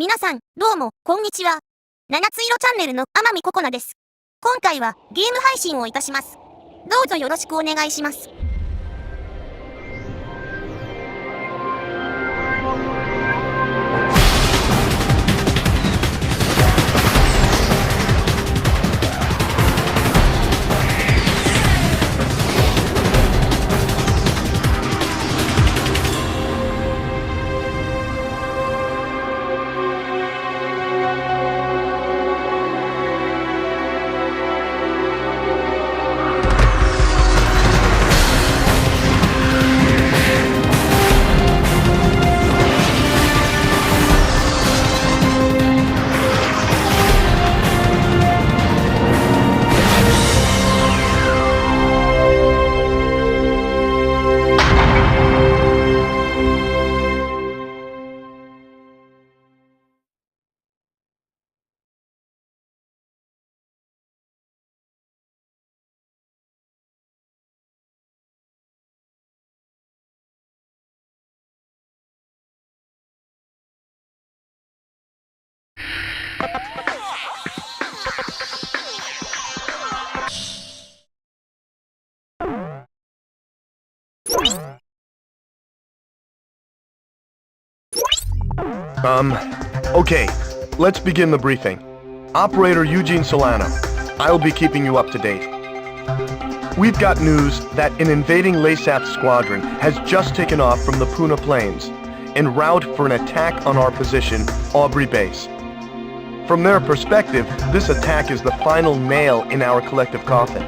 皆さん、どうも、こんにちは。七つ色チャンネルのあまみここなです。今回はゲーム配信をいたします。どうぞよろしくお願いします。Okay, let's begin the briefing. Operator Eugene Solano, I'll be keeping you up to date. We've got news that an invading LASAT squadron has just taken off from the Puna Plains, en route for an attack on our position, Aubrey Base. From their perspective, this attack is the final nail in our collective coffin.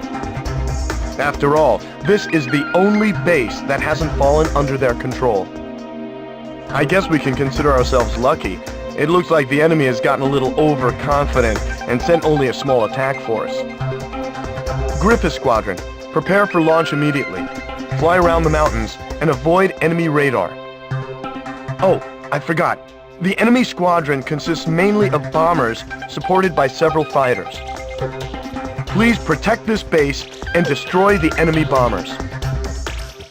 After all, this is the only base that hasn't fallen under their control. I guess we can consider ourselves lucky. It looks like the enemy has gotten a little overconfident and sent only a small attack force. Griffith Squadron, prepare for launch immediately. Fly around the mountains and avoid enemy radar. Oh, I forgot. The enemy squadron consists mainly of bombers supported by several fighters. Please protect this base and destroy the enemy bombers.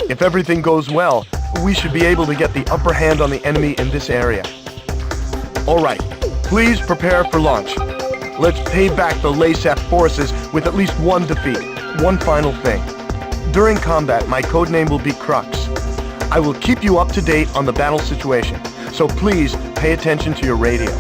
If everything goes well, we should be able to get the upper hand on the enemy in this area. Alright, please prepare for launch. Let's pay back the LASAT forces with at least one defeat. One final thing. During combat, my codename will be Crux. I will keep you up to date on the battle situation, so please pay attention to your radio.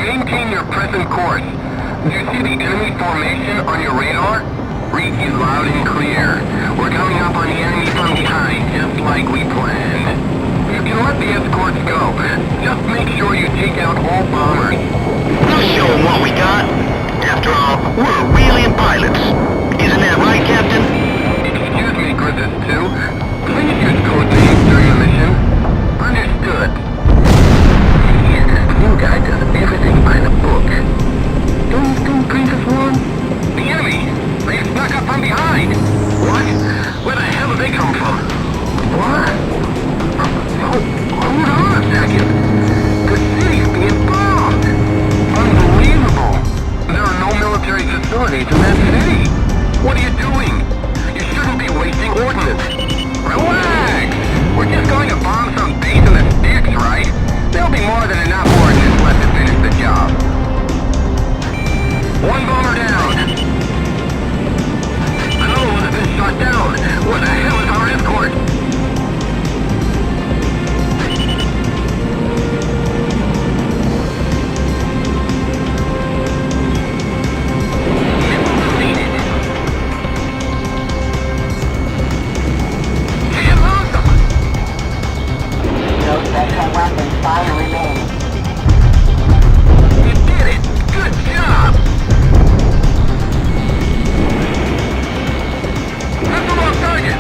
Maintain your present course. Do you see the enemy formation on your radar? Read you loud and clear. We're coming up on the enemy from behind, just like we planned. You can let the escorts go. Just make sure you take out all bombers. We'll show them what we got. After all, we're alien pilots. Isn't that right, Captain? Excuse me, Griffith 2. Please use code names during the mission. Understood. New guy does everything by the book. Don't you think, Princess 1? The enemy! They snuck up from behind! What? Where the hell did they come from? What? Hold on a second. The city's being bombed! Unbelievable! There are no military facilities in that city! What are you doing? You shouldn't be wasting ordnance! Relax! We're just going to bomb some base in the sticks, right? more than enough ordnance left to finish the job. One bomber down. Another one has been shot down. Where the hell is our escort? No central weapon fire remaining. You did it! Good job! That's the wrong target!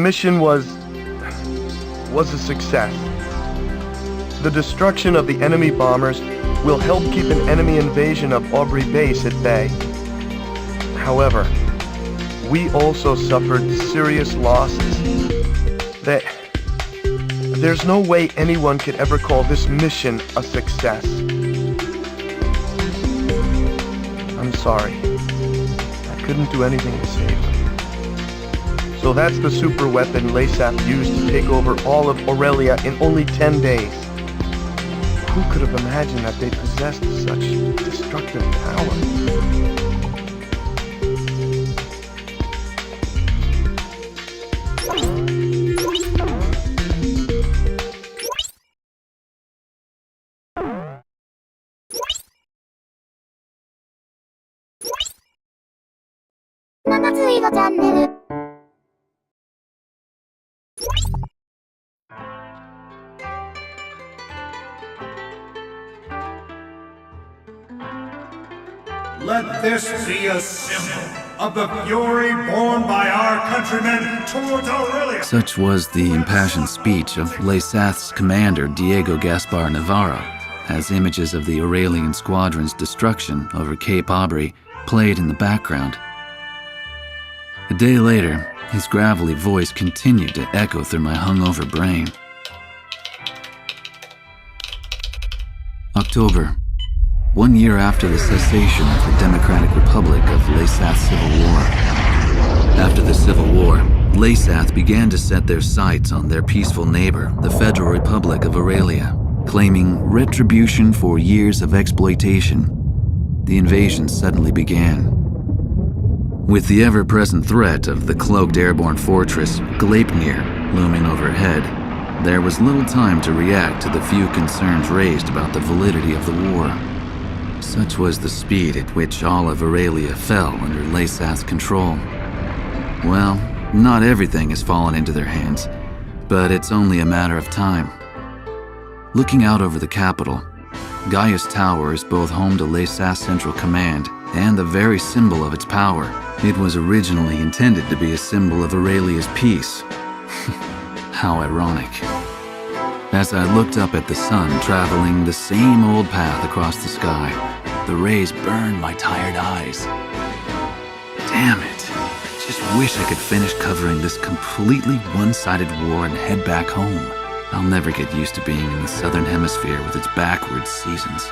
mission was a success. The destruction of the enemy bombers will help keep an enemy invasion of Aubrey Base at bay. However, we also suffered serious losses. There's no way anyone could ever call this mission a success. I'm sorry. I couldn't do anything to save them. So that's the super weapon Lasap used to take over all of Aurelia in only 10 days. Who could have imagined that they possessed such destructive power? Nanaチャンネル。Let this be a symbol of the fury borne by our countrymen towards Aurelia. Such was the impassioned speech of Laseth's commander Diego Gaspar Navarro, as images of the Aurelian squadron's destruction over Cape Aubrey played in the background. A day later, his gravelly voice continued to echo through my hungover brain. October. 1 year after the cessation of the Democratic Republic of Laseth's civil war. After the Civil War, Laseth began to set their sights on their peaceful neighbor, the Federal Republic of Aurelia, claiming retribution for years of exploitation. The invasion suddenly began. With the ever-present threat of the cloaked airborne fortress, Gleipnir, looming overhead, there was little time to react to the few concerns raised about the validity of the war. Such was the speed at which all of Aurelia fell under Laseth's control. Well, not everything has fallen into their hands, but it's only a matter of time. Looking out over the capital, Gaius Tower is both home to Laseth's Central Command and the very symbol of its power. It was originally intended to be a symbol of Aurelia's peace. How ironic. As I looked up at the sun traveling the same old path across the sky, the rays burned my tired eyes. Damn it. I just wish I could finish covering this completely one-sided war and head back home. I'll never get used to being in the southern hemisphere with its backwards seasons.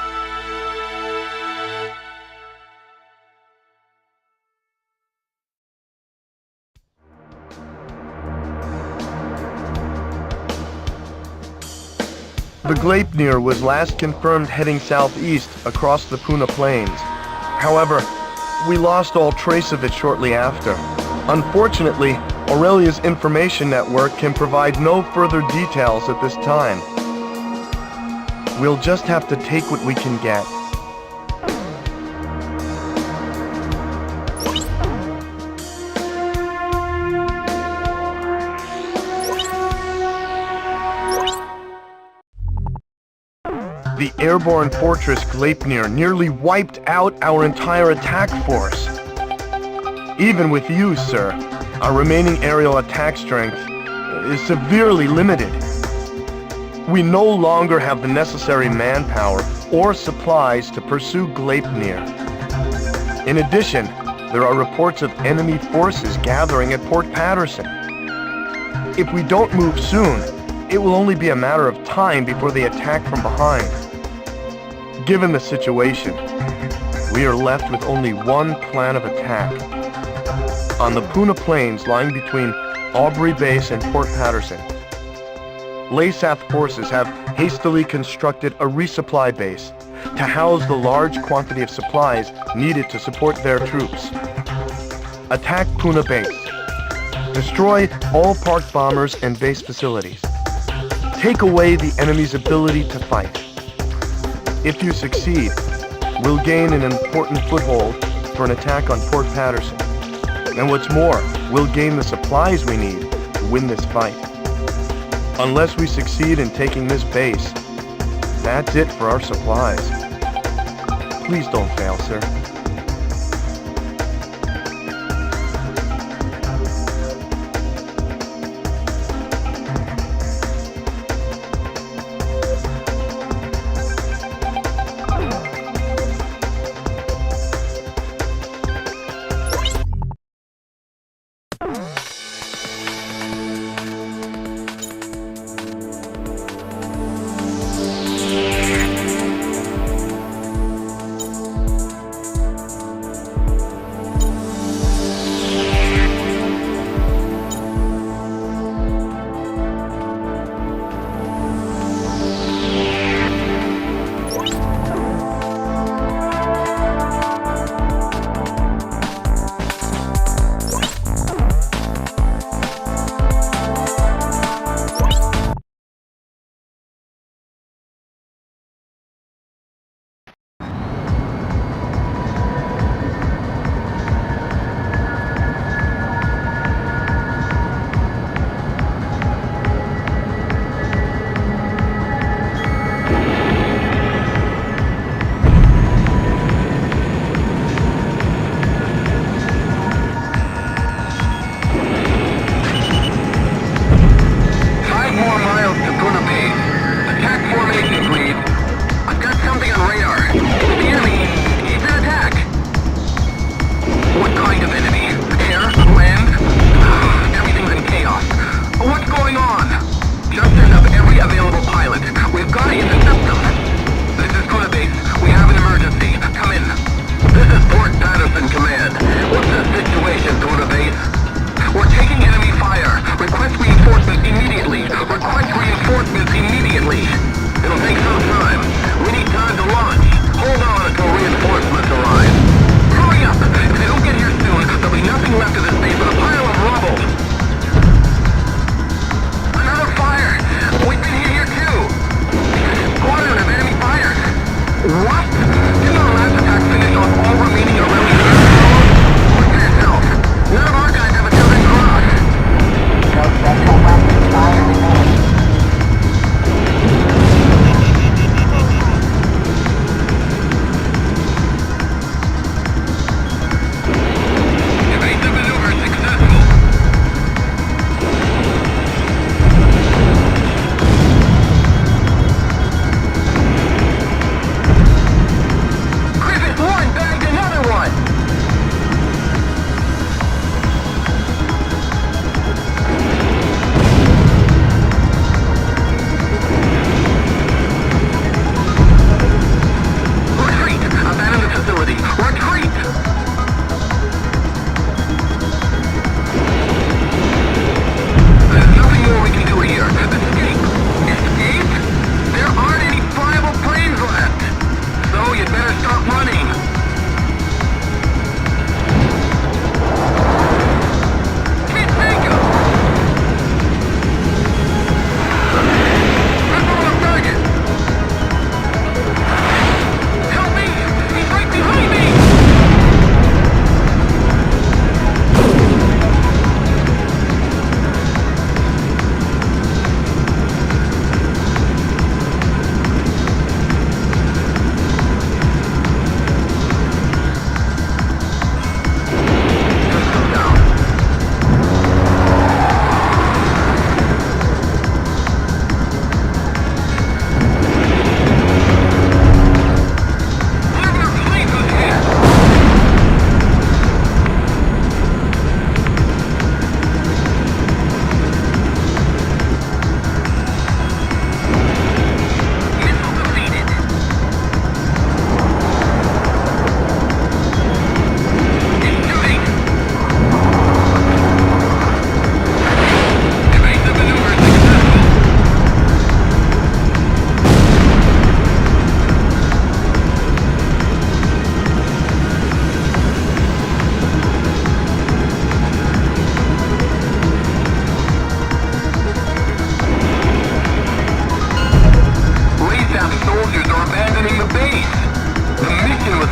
The Gleipnir was last confirmed heading southeast across the Puna Plains. However, we lost all trace of it shortly after. Unfortunately, Aurelia's information network can provide no further details at this time. We'll just have to take what we can get. The airborne fortress Gleipnir nearly wiped out our entire attack force. Even with you, sir, our remaining aerial attack strength is severely limited. We no longer have the necessary manpower or supplies to pursue Gleipnir. In addition, there are reports of enemy forces gathering at Port Patterson. If we don't move soon, it will only be a matter of time before they attack from behind. Given the situation, we are left with only one plan of attack. On the Puna Plains lying between Aubrey Base and Port Patterson, Laseth forces have hastily constructed a resupply base to house the large quantity of supplies needed to support their troops. Attack Puna Base. Destroy all parked bombers and base facilities. Take away the enemy's ability to fight. If you succeed, we'll gain an important foothold for an attack on Port Patterson. And what's more, we'll gain the supplies we need to win this fight. Unless we succeed in taking this base, that's it for our supplies. Please don't fail, sir.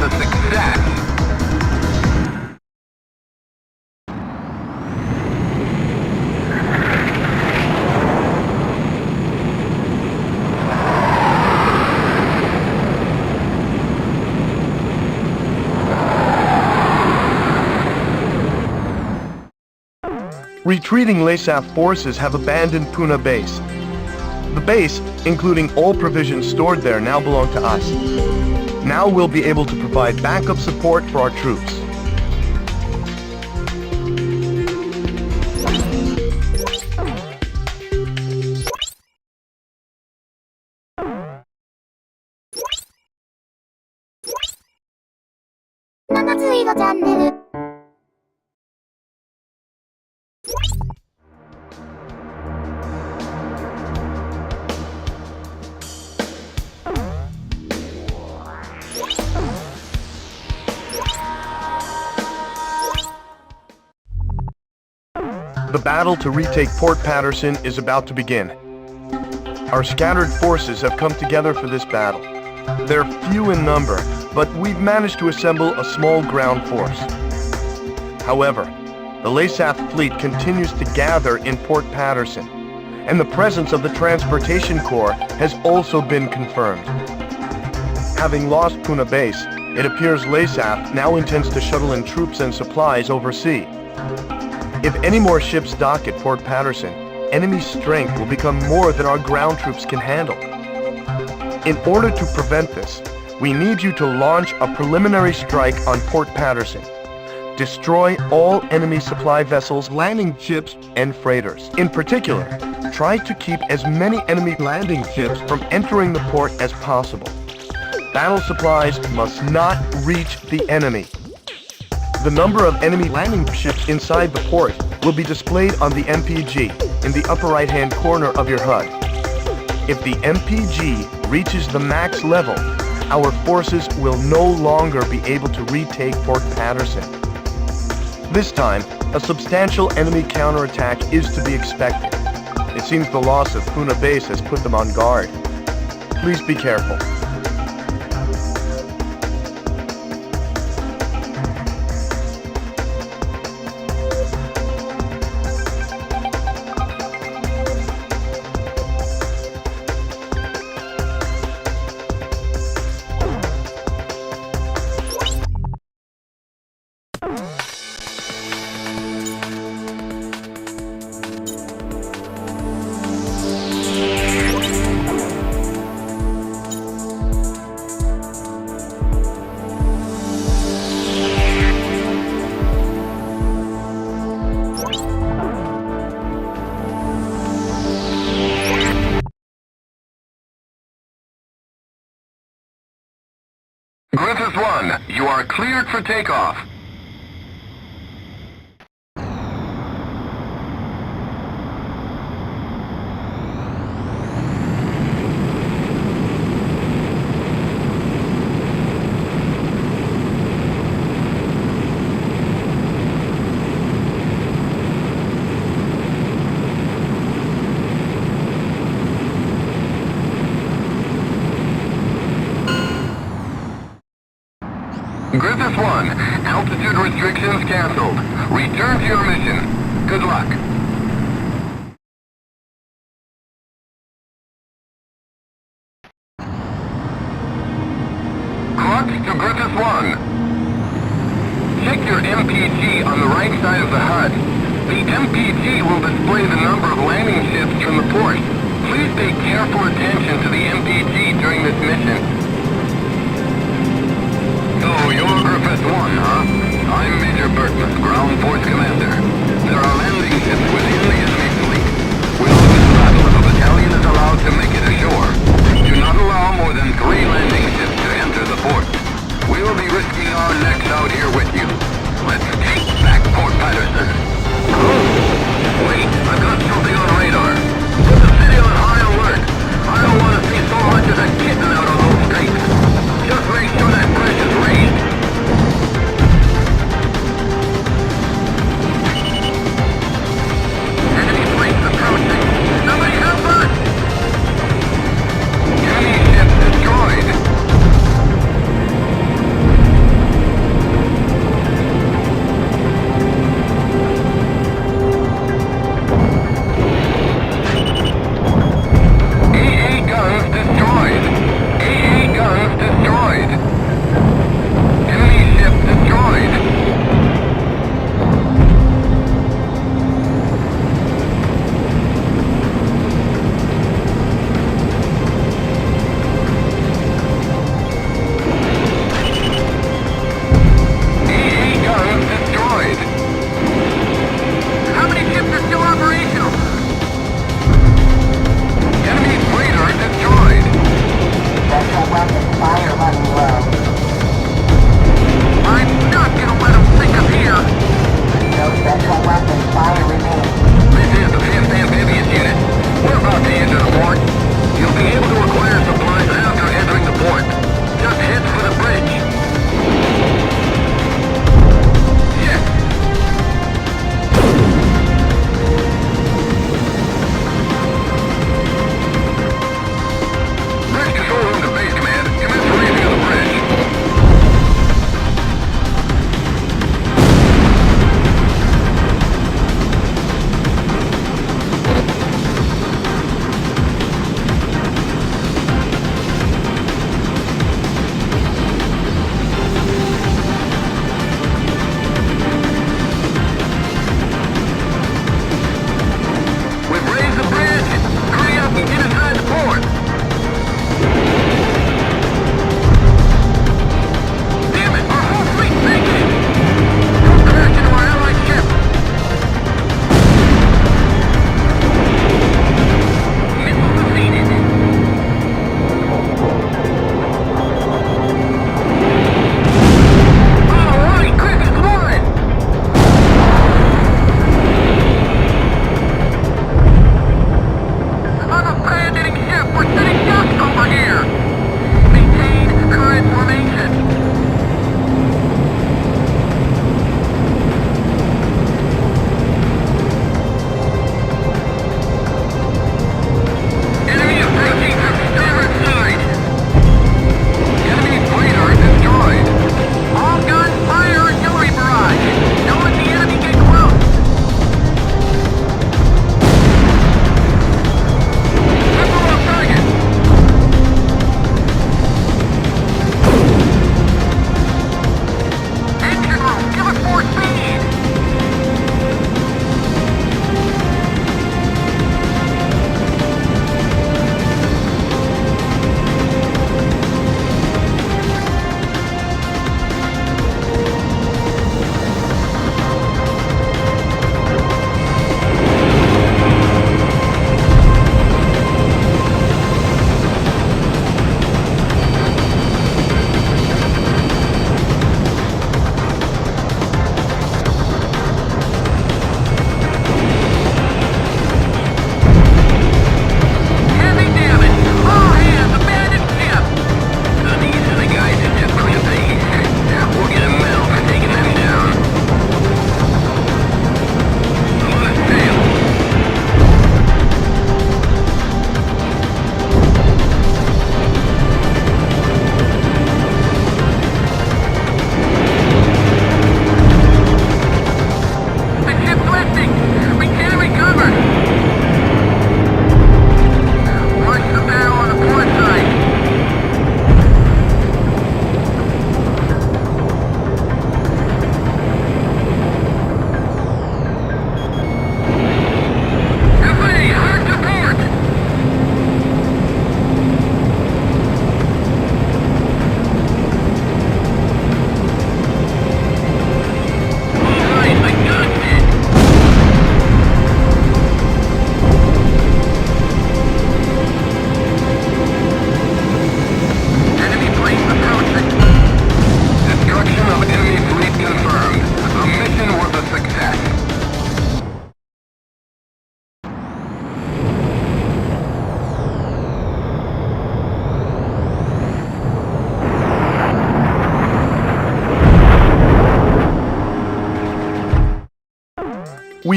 a success. Retreating LASAF forces have abandoned Puna base. The base, including all provisions stored there, now belong to us. Now we'll be able to provide backup support for our troops. The battle to retake Port Patterson is about to begin. Our scattered forces have come together for this battle. They're few in number, but we've managed to assemble a small ground force. However, the LASAF fleet continues to gather in Port Patterson, and the presence of the Transportation Corps has also been confirmed. Having lost Puna base, it appears LASAF now intends to shuttle in troops and supplies overseas. If any more ships dock at Port Patterson, enemy strength will become more than our ground troops can handle. In order to prevent this, we need you to launch a preliminary strike on Port Patterson. Destroy all enemy supply vessels, landing ships, and freighters. In particular, try to keep as many enemy landing ships from entering the port as possible. Battle supplies must not reach the enemy. The number of enemy landing ships inside the port will be displayed on the MPG in the upper right-hand corner of your HUD. If the MPG reaches the max level, our forces will no longer be able to retake Port Patterson. This time, a substantial enemy counterattack is to be expected. It seems the loss of Puna base has put them on guard. Please be careful. Griffith 1, you are cleared for takeoff. Griffith 1, altitude restrictions canceled. Return to your mission. Good luck. Crux to Griffith 1. Check your MPG on the right side of the HUD. The MPG will display the number of landing ships from the port. Please pay careful attention to the MPG during this mission. So, you're Griffith 1, huh? I'm Major Burton, Ground Force Commander. There are landing ships within the enemy fleet. We'll lose battle if a battalion is allowed to make it ashore. Do not allow more than 3 landing ships to enter the port. We'll be risking our necks out here with you. Let's take back Port Patterson. Oh, wait, I've got something on radar. Put the city on high alert. I don't want to see so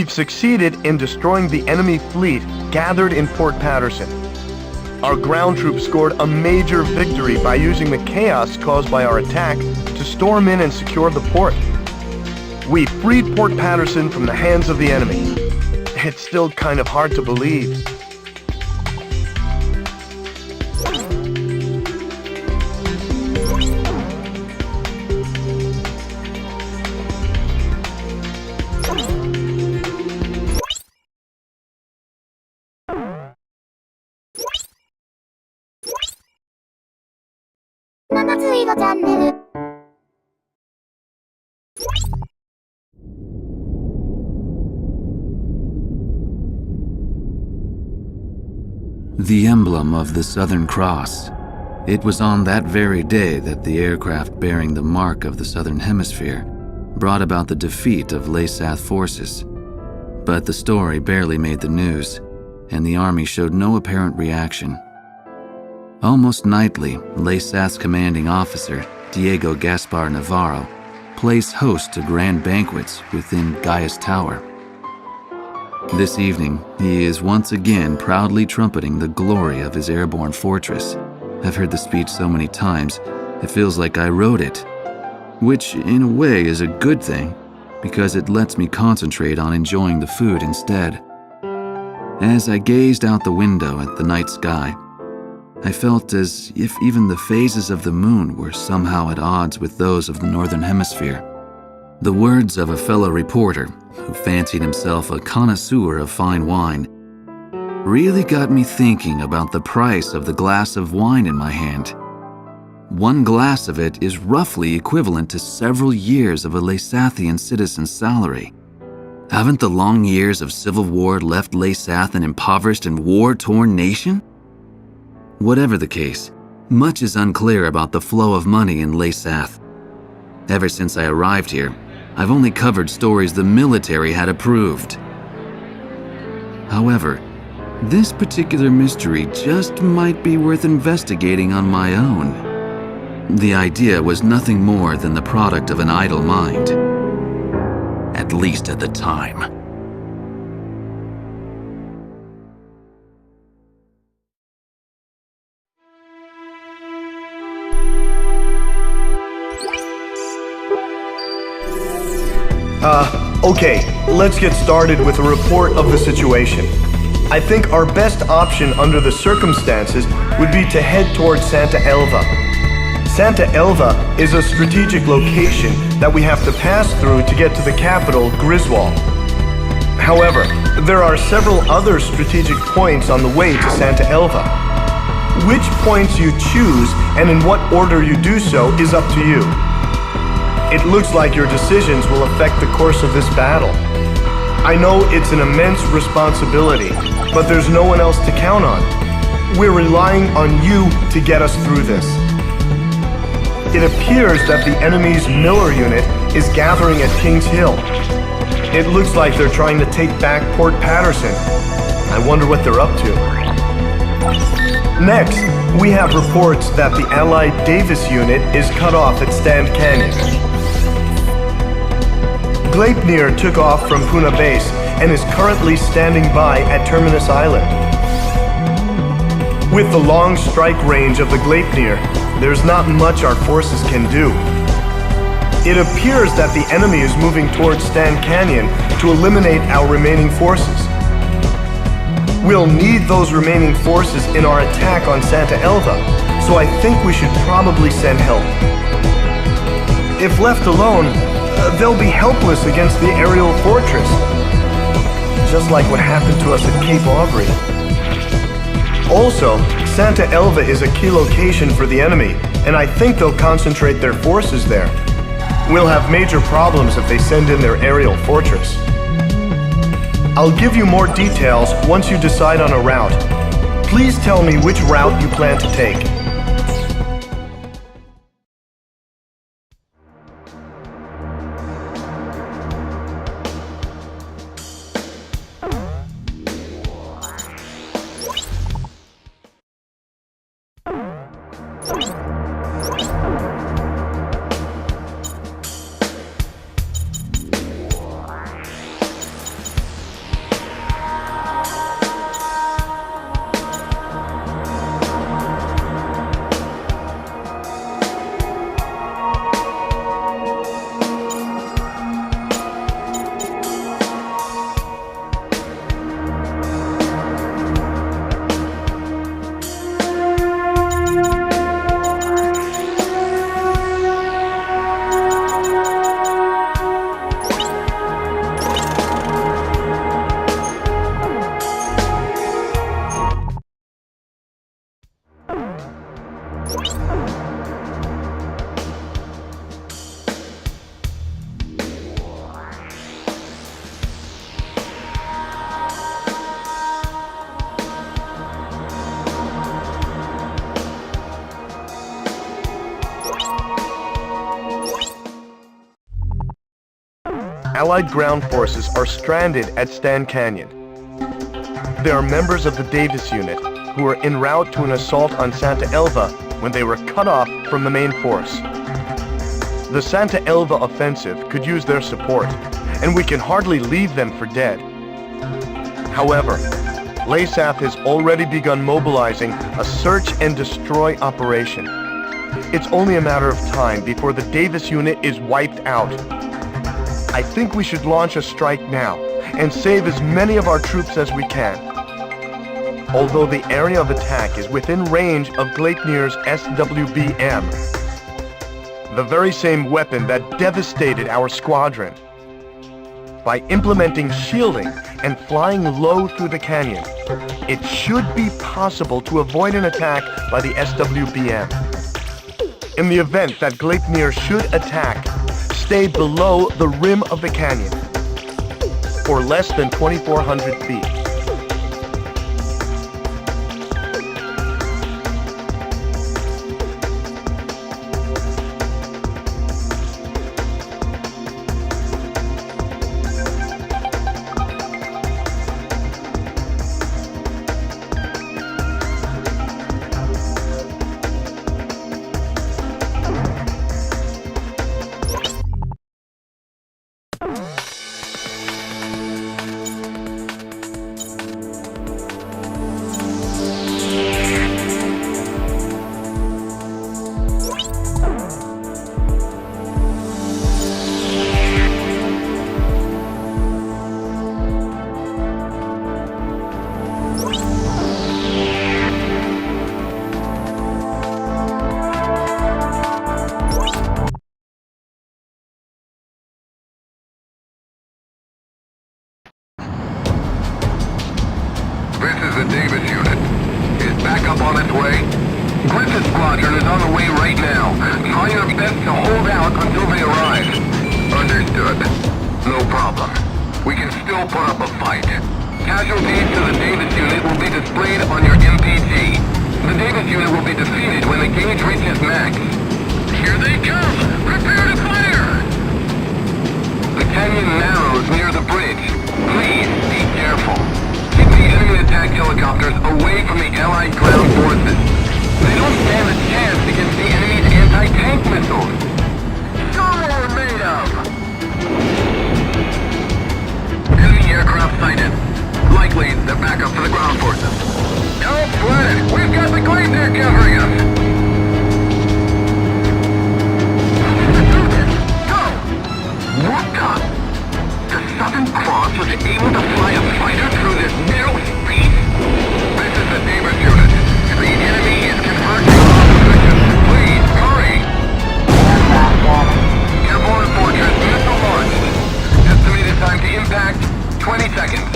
we've succeeded in destroying the enemy fleet gathered in Port Patterson. Our ground troops scored a major victory by using the chaos caused by our attack to storm in and secure the port. We freed Port Patterson from the hands of the enemy. It's still kind of hard to believe. Vtuber チャンネル。The emblem of the Southern Cross. It was on that very day that the aircraft bearing the mark of the Southern Hemisphere brought about the defeat of Laysath forces. But the story barely made the news, and the army showed no apparent reaction. Almost nightly, Laysath's commanding officer, Diego Gaspar Navarro, plays host to grand banquets within Gaia's Tower. This evening, he is once again proudly trumpeting the glory of his airborne fortress. I've heard the speech so many times, it feels like I wrote it. Which, in a way, is a good thing, because it lets me concentrate on enjoying the food instead. As I gazed out the window at the night sky, I felt as if even the phases of the moon were somehow at odds with those of the Northern Hemisphere. The words of a fellow reporter, who fancied himself a connoisseur of fine wine, really got me thinking about the price of the glass of wine in my hand. One glass of it is roughly equivalent to several years of a Laysathian citizen's salary. Haven't the long years of civil war left Laysath an impoverished and war-torn nation? Whatever the case, much is unclear about the flow of money in Laysath. Ever since I arrived here, I've only covered stories the military had approved. However, this particular mystery just might be worth investigating on my own. The idea was nothing more than the product of an idle mind. At least at the time. Okay, let's get started with a report of the situation. I think our best option under the circumstances would be to head towards Santa Elva. Santa Elva is a strategic location that we have to pass through to get to the capital, Griswold. However, there are several other strategic points on the way to Santa Elva. Which points you choose and in what order you do so is up to you. It looks like your decisions will affect the course of this battle. I know it's an immense responsibility, but there's no one else to count on. We're relying on you to get us through this. It appears that the enemy's Miller unit is gathering at Kings Hill. It looks like they're trying to take back Port Patterson. I wonder what they're up to. Next, we have reports that the Allied Davis unit is cut off at Stand Canyon. Gleipnir took off from Puna Base and is currently standing by at Terminus Island. With the long strike range of the Gleipnir, there's not much our forces can do. It appears that the enemy is moving towards Stand Canyon to eliminate our remaining forces. We'll need those remaining forces in our attack on Santa Elva, so I think we should probably send help. If left alone, they'll be helpless against the aerial fortress, just like what happened to us at Cape Aubrey. Also, Santa Elva is a key location for the enemy, and I think they'll concentrate their forces there. We'll have major problems if they send in their aerial fortress. I'll give you more details once you decide on a route. Please tell me which route you plan to take. Allied ground forces are stranded at Stan Canyon. They are members of the Davis Unit, who were en route to an assault on Santa Elva when they were cut off from the main force. The Santa Elva offensive could use their support, and we can hardly leave them for dead. However, LASAF has already begun mobilizing a search and destroy operation. It's only a matter of time before the Davis unit is wiped out. I think we should launch a strike now and save as many of our troops as we can. Although the area of attack is within range of Gleipnir's SWBM, the very same weapon that devastated our squadron. By implementing shielding and flying low through the canyon, it should be possible to avoid an attack by the SWBM. In the event that Gleipnir should attack, stay below the rim of the canyon, or less than 2,400 feet. This is the Davis unit. Is backup on its way? Griffith Squadron is on the way right now. Try your best to hold out until they arrive. Understood. No problem. We can still put up a fight. Casualties to the Davis unit will be displayed on your MPG. The Davis unit will be defeated when the gauge reaches max. Here they come! Prepare to fire! The canyon narrows near the bridge. Please be careful. Keep the enemy attack helicopters away from the Allied ground forces. They don't stand a chance against the enemy's anti-tank missiles. So what are made of? Enemy aircraft sighted. Likely they're back up to the ground forces. Don't sweat it. We've got the Glacier covering us. Let's do this. Go! What the? The Southern Cross was able to fly a fighter through this narrow space? This is the Davis unit. The enemy is converging on position. Please, hurry! Airborne Fortress missile launched. Estimated time to impact, 20 seconds.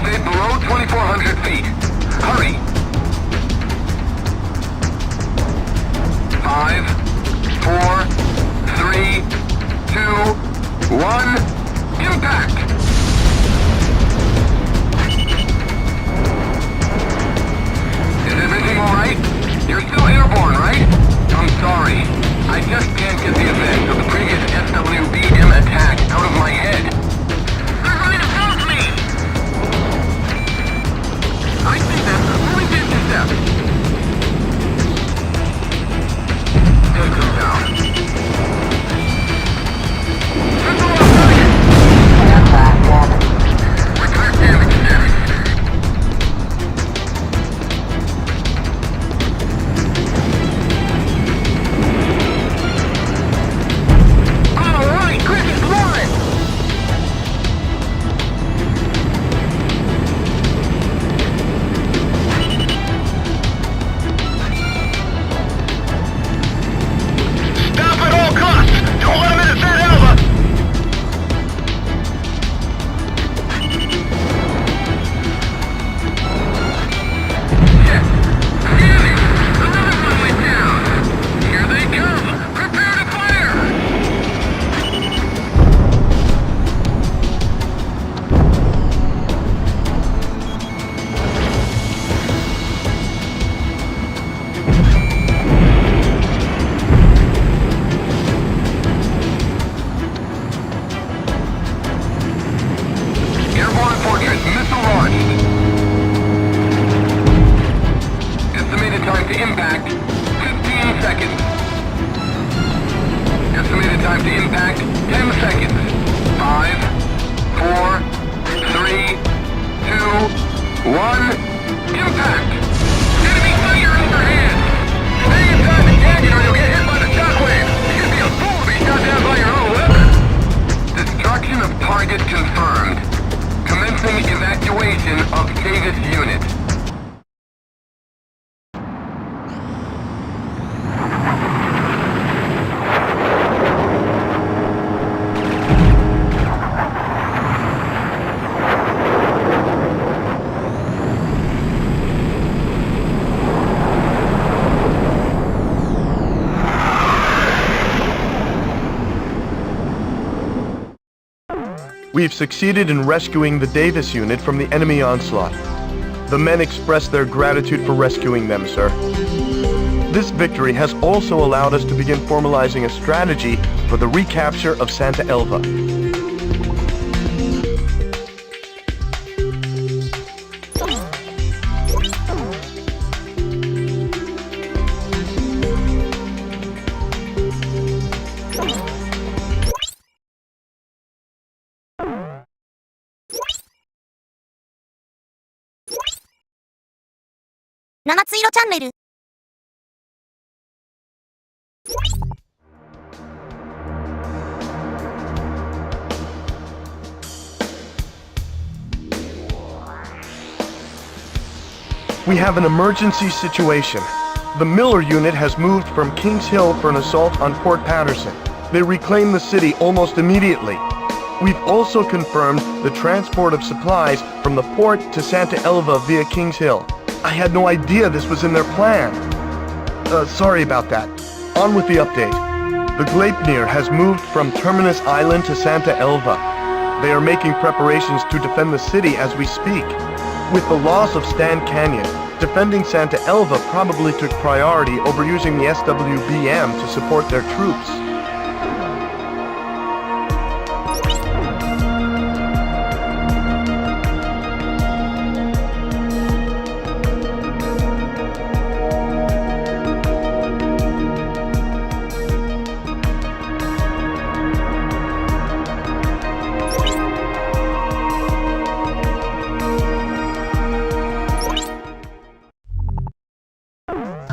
Stay below 2,400 feet. Hurry! 5, 4, 3, 2, 1, impact! Is everything alright? You're still airborne, right? I'm sorry. I just can't get the effects of the previous SWBM attack out of my head. They're right above me! I see them. Moving to intercept. Take them down. Triple off target! We've succeeded in rescuing the Davis unit from the enemy onslaught. The men express their gratitude for rescuing them, sir. This victory has also allowed us to begin formalizing a strategy for the recapture of Santa Elva.七つ色チャンネル。We have an emergency situation. The Miller unit has moved from Kings Hill for an assault on Port Patterson. They reclaim the city almost immediately. We've also confirmed the transport of supplies from the port to Santa Elva via Kings Hill. I had no idea this was in their plan. Sorry about that. On with the update. The Gleipnir has moved from Terminus Island to Santa Elva. They are making preparations to defend the city as we speak. With the loss of Stan Canyon, defending Santa Elva probably took priority over using the SWBM to support their troops.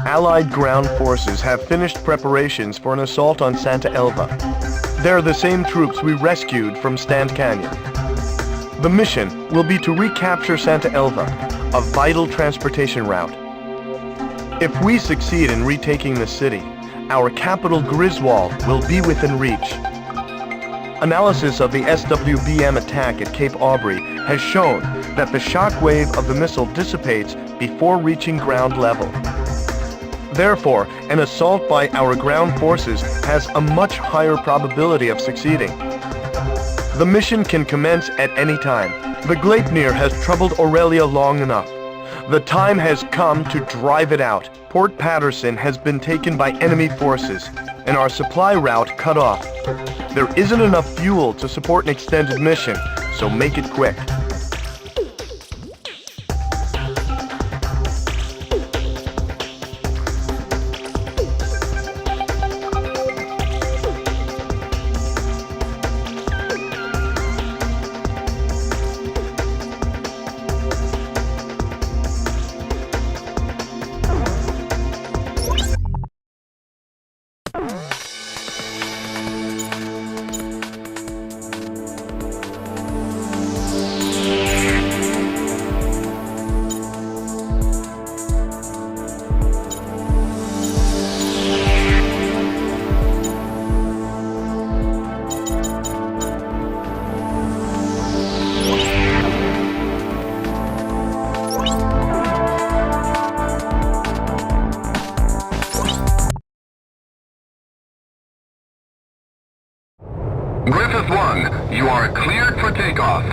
Allied ground forces have finished preparations for an assault on Santa Elva. They're the same troops we rescued from Stand Canyon. The mission will be to recapture Santa Elva, a vital transportation route. If we succeed in retaking the city, our capital Griswold will be within reach. Analysis of the SWBM attack at Cape Aubrey has shown that the shockwave of the missile dissipates before reaching ground level. Therefore, an assault by our ground forces has a much higher probability of succeeding. The mission can commence at any time. The Gleipnir has troubled Aurelia long enough. The time has come to drive it out. Port Patterson has been taken by enemy forces, and our supply route cut off. There isn't enough fuel to support an extended mission, so make it quick. Griffith 1, you are cleared for takeoff.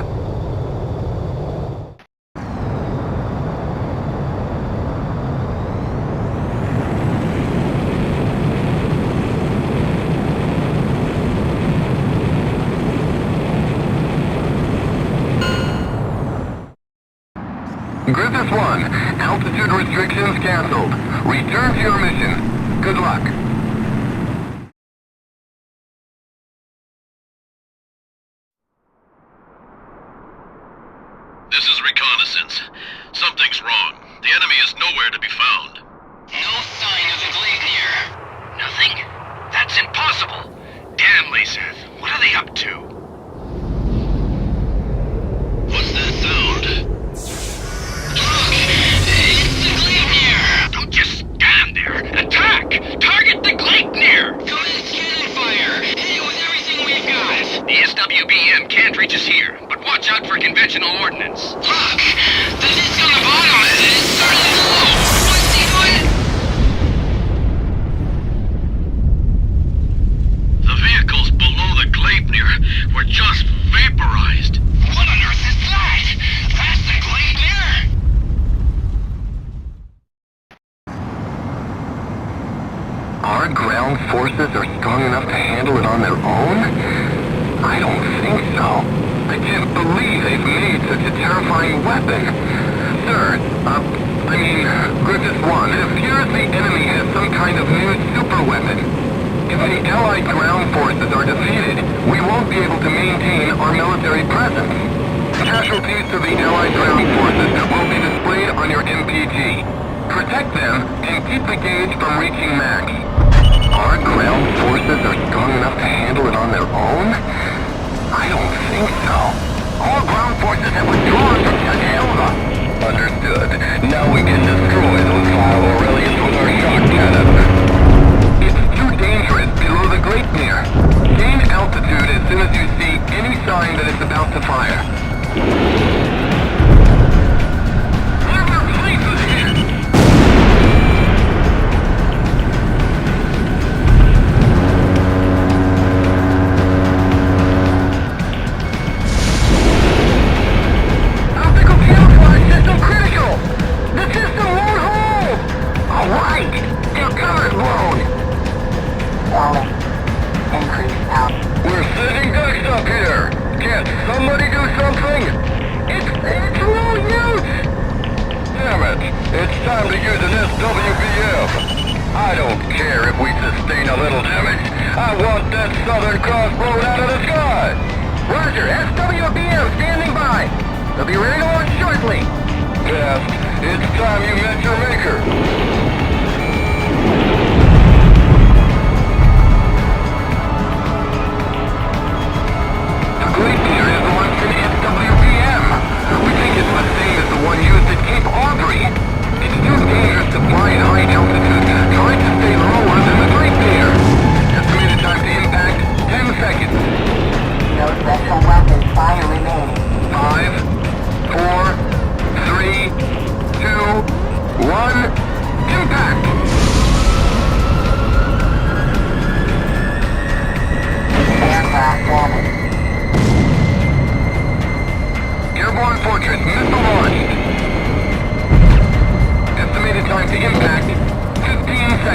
Griffith 1, altitude restrictions canceled. Return to your mission. Good luck. This is reconnaissance. Something's wrong. The enemy is nowhere to be found. No sign of the Gleipnir. Nothing? That's impossible. Damn, Laseth. What are they up to? What's that sound? Look! It's the Gleipnir! Don't just stand there. Attack! Target the Gleipnir! Commence cannon fire! Hit it with everything we've got! The SWBM can't reach us here, but watch out for conventional ordnance. Look! The disc on the bottom is starting to blow! What's he doing? The vehicles below the Gleipnir were just vaporized. ground forces are strong enough to handle it on their own? I don't think so. I can't believe they've made such a terrifying weapon. Sir, Griffith 1, it appears the enemy has some kind of new super weapon. If the Allied ground forces are defeated, we won't be able to maintain our military presence. Casualties to the Allied ground forces will be displayed on your MPG. Protect them and keep the gauge from reaching max. Our ground forces are strong enough to handle it on their own? I don't think so. All ground forces have withdrawn from Chattanooga. Understood. Now we can destroy those vile Aurelians with our shock cannon. It's too dangerous below the Great Mirror. Gain altitude as soon as you see any sign that it's about to fire. Estimated time to impact, 10 seconds.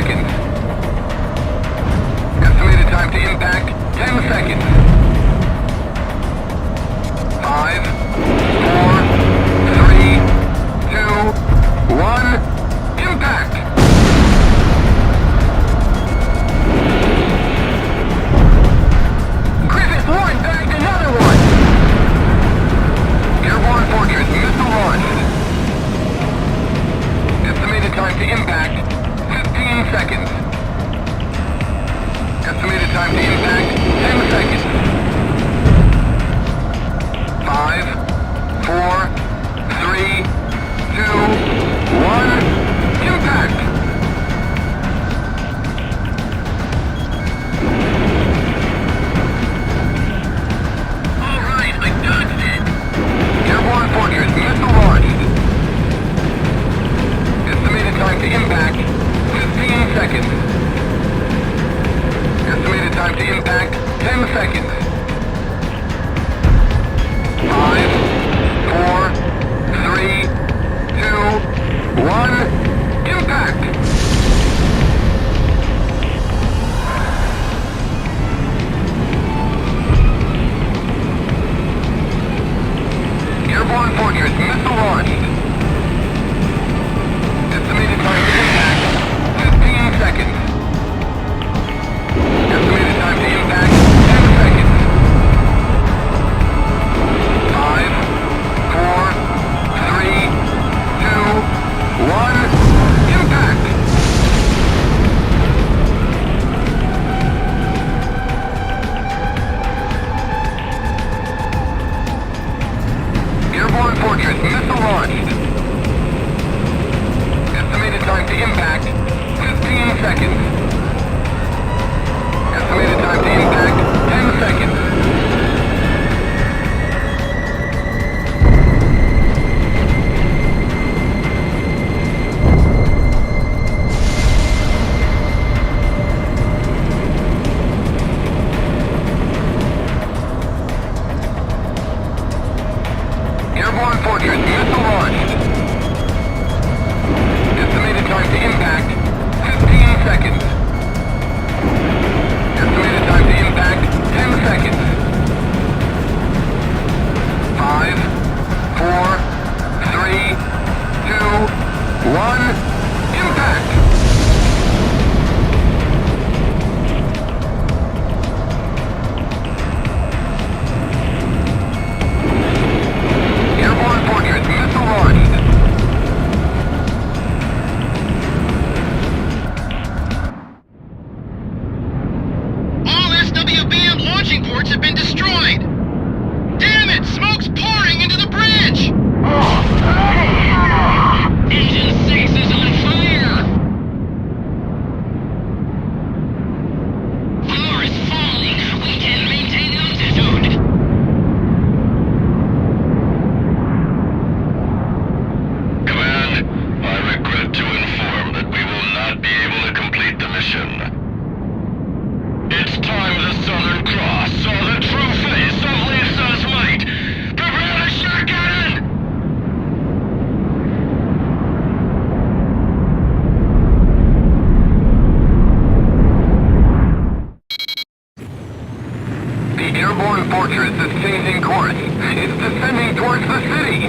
fortress is changing course. It's descending towards the city.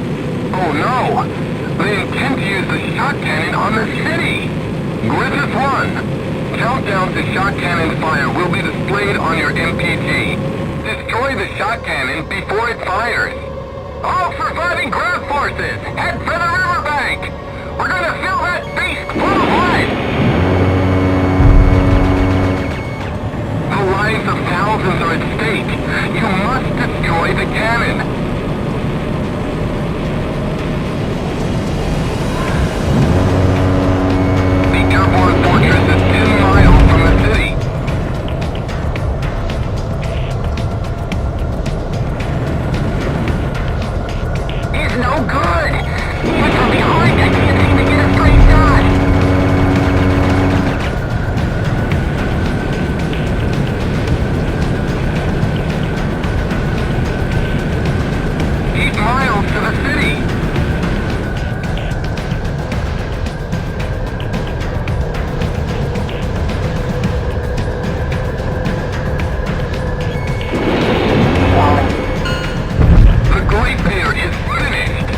Oh no! They intend to use the shot cannon on the city! Griffith 1. Countdown to shot cannon fire will be displayed on your MPG. Destroy the shot cannon before it fires. All surviving ground forces, head for the riverbank! We're gonna fill that beast full of life! The lives of thousands are at stake. You must destroy the cannon. The airborne fortress is 10 miles from the city. It's no good! But from behind, I can't seem to get a straight shot! Miles to the city. The glacier is finished.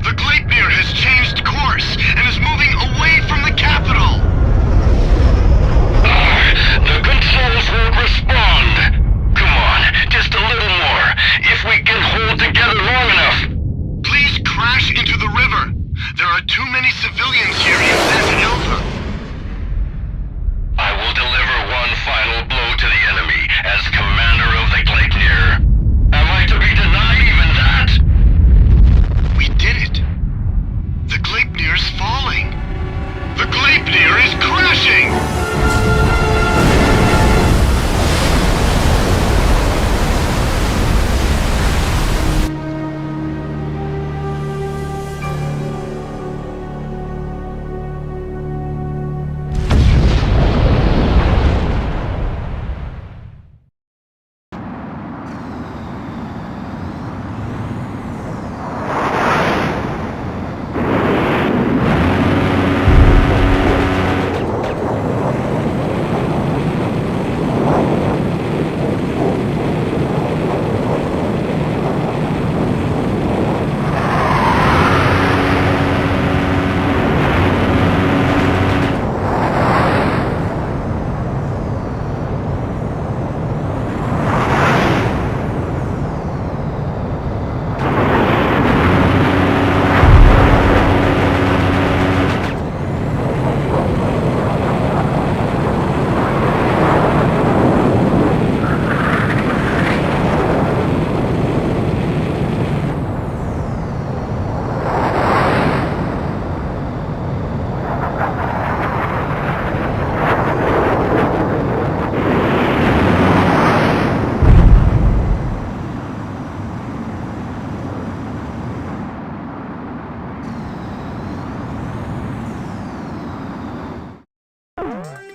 The glacier has changed course and is moving away from the capital. The controls won't respond. Come on, just a little more. If we can hold together long enough. Please crash into the river. There are too many civilians here in Santa Elva. I will deliver one final blow to the enemy as commander of the Gleipnir. Am I to be denied even that? We did it. The Gleipnir's falling. The Gleipnir is crashing!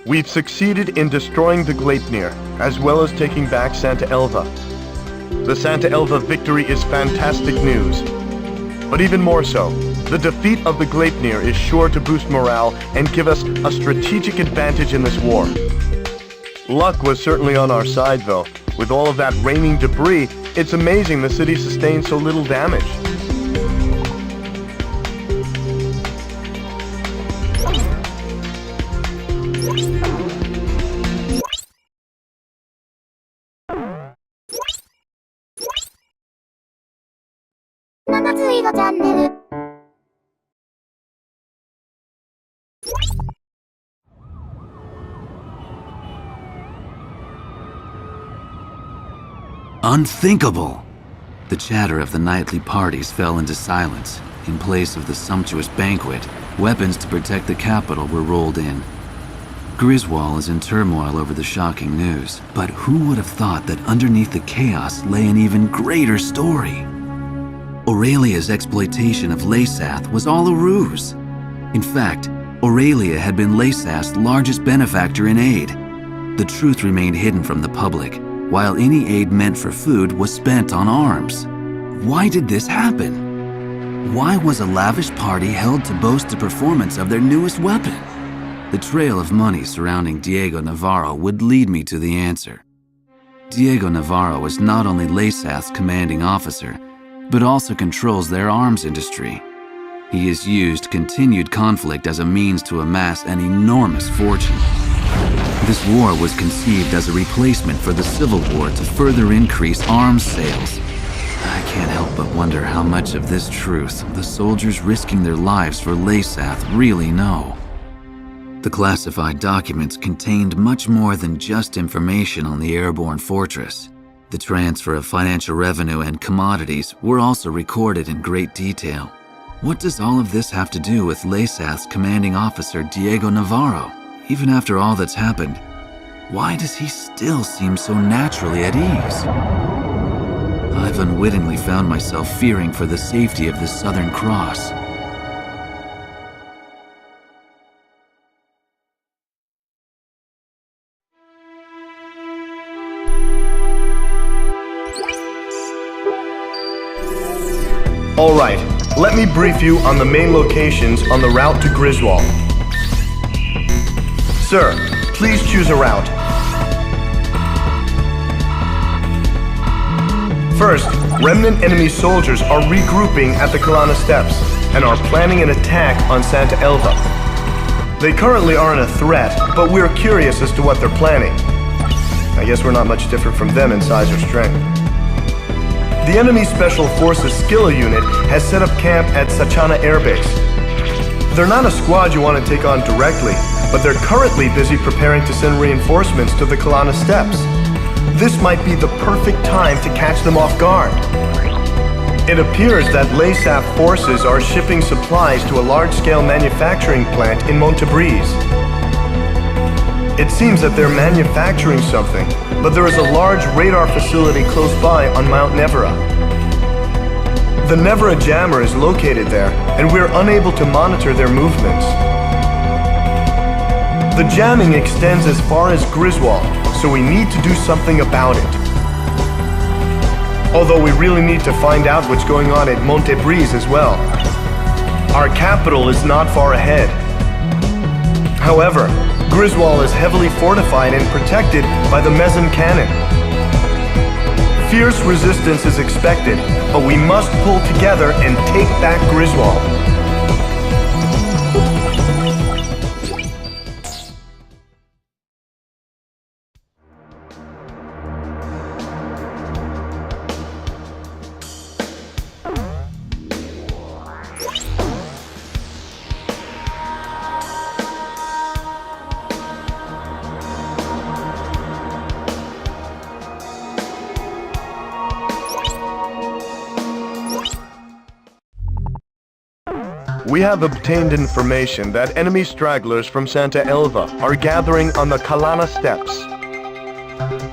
We've succeeded in destroying the Gleipnir, as well as taking back Santa Elva. The Santa Elva victory is fantastic news. But even more so, the defeat of the Gleipnir is sure to boost morale and give us a strategic advantage in this war. Luck was certainly on our side though. With all of that raining debris, it's amazing the city sustained so little damage. Unthinkable! The chatter of the nightly parties fell into silence. In place of the sumptuous banquet, weapons to protect the capital were rolled in. Griswold is in turmoil over the shocking news, but who would have thought that underneath the chaos lay an even greater story? Aurelia's exploitation of Laysath was all a ruse. In fact, Aurelia had been Laysath's largest benefactor in aid. The truth remained hidden from the public, while any aid meant for food was spent on arms. Why did this happen? Why was a lavish party held to boast the performance of their newest weapon? The trail of money surrounding Diego Navarro would lead me to the answer. Diego Navarro is not only LASAT's commanding officer, but also controls their arms industry. He has used continued conflict as a means to amass an enormous fortune. This war was conceived as a replacement for the Civil War to further increase arms sales. I can't help but wonder how much of this truth the soldiers risking their lives for LASAT really know. The classified documents contained much more than just information on the airborne fortress. The transfer of financial revenue and commodities were also recorded in great detail. What does all of this have to do with LASAT's commanding officer Diego Navarro? Even after all that's happened, why does he still seem so naturally at ease? I've unwittingly found myself fearing for the safety of the Southern Cross. Alright, let me brief you on the main locations on the route to Griswold. Sir, please choose a route. First, remnant enemy soldiers are regrouping at the Kalana Steps and are planning an attack on Santa Elva. They currently aren't a threat, but we're curious as to what they're planning. I guess we're not much different from them in size or strength. The enemy Special Forces Skilla unit has set up camp at Sachana Air Base. They're not a squad you want to take on directly, but they're currently busy preparing to send reinforcements to the Kalana Steps. This might be the perfect time to catch them off guard. It appears that LASAT forces are shipping supplies to a large-scale manufacturing plant in Montebriz. It seems that they're manufacturing something, but there is a large radar facility close by on Mount Nevera. The Nevera jammer is located there, and we're unable to monitor their movements. The jamming extends as far as Griswold, so we need to do something about it. Although we really need to find out what's going on at Montebriz as well. Our capital is not far ahead. However, Griswold is heavily fortified and protected by the Mezim cannon. Fierce resistance is expected, but we must pull together and take back Griswold. We have obtained information that enemy stragglers from Santa Elva are gathering on the Kalana Steps.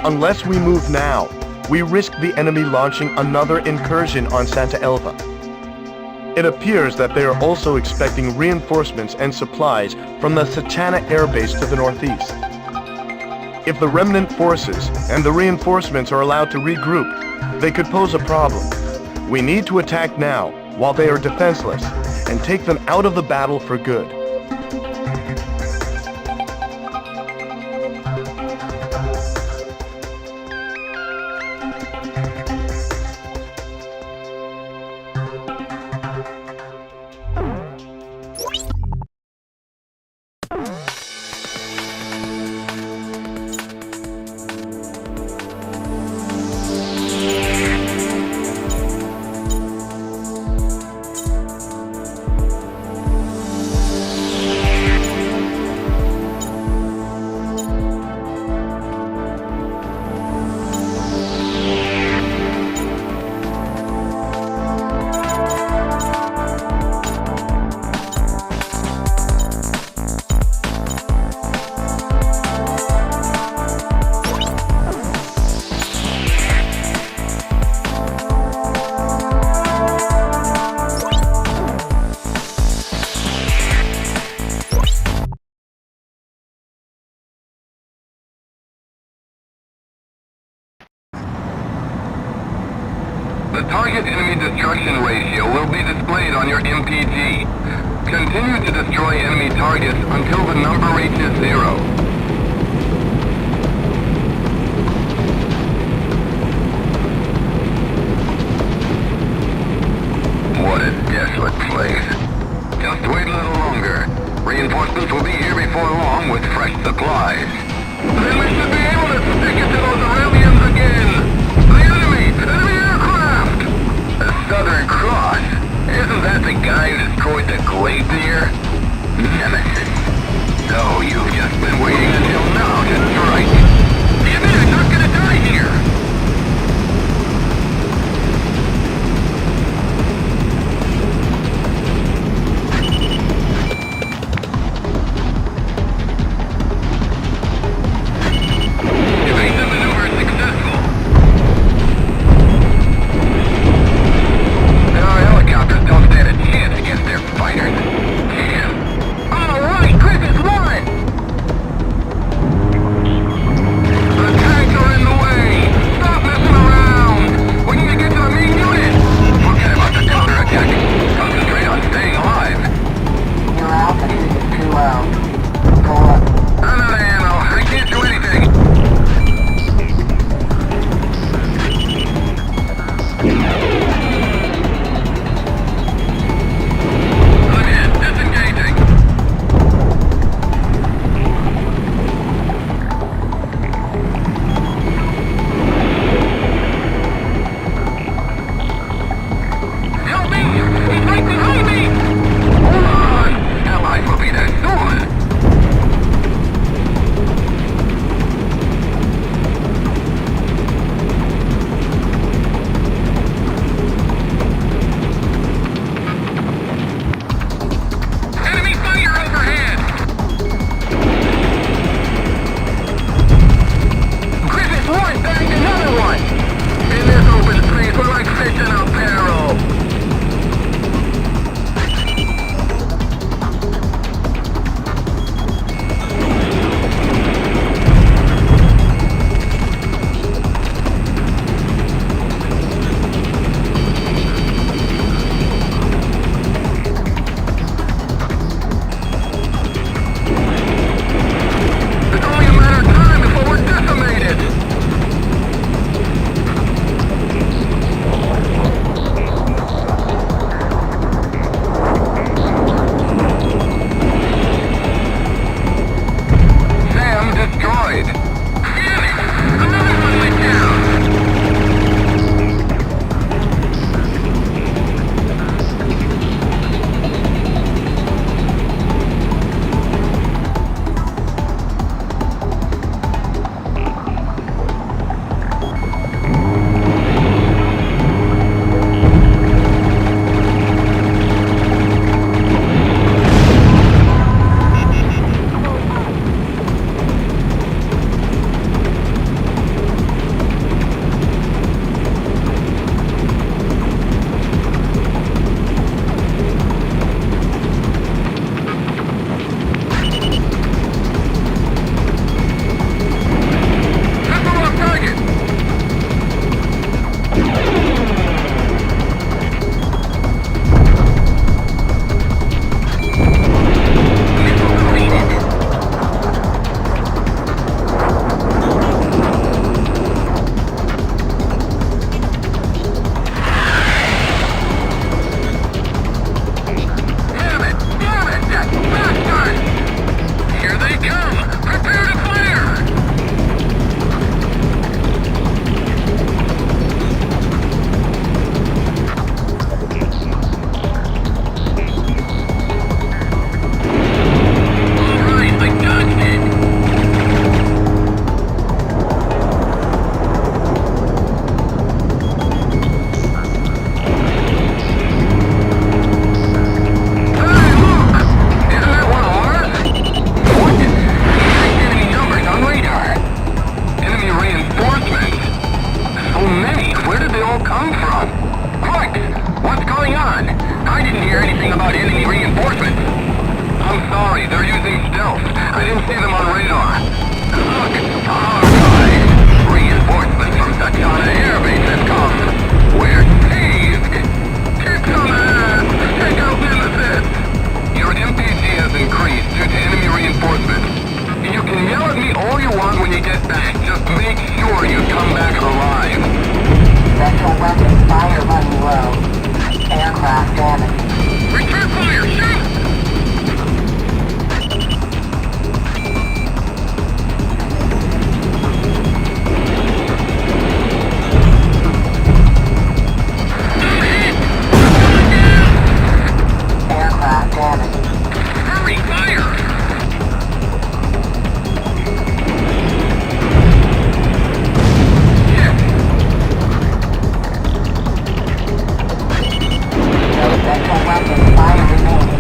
Unless we move now, we risk the enemy launching another incursion on Santa Elva. It appears that they are also expecting reinforcements and supplies from the Sachana Air Base to the northeast. If the remnant forces and the reinforcements are allowed to regroup, they could pose a problem. We need to attack now, while they are defenseless, and take them out of the battle for good. The target enemy destruction ratio will be displayed on your MPG. Continue to destroy enemy targets until the number reaches 0. What a desolate place. Just wait a little longer. Reinforcements will be here before long with fresh supplies. Then we should be able to stick it to those Aurelians again! The enemy aircraft! The Southern Cross? Isn't that the guy who destroyed the Glacier? Nemesis. So you've just been waiting until now to strike. Damn it, I'm not gonna die here! Evasive maneuver successful. Our helicopters don't stand a chance against their fighters. Damn. All right, Chris is one. damage. Hurry, fire! No central weapon fire remaining.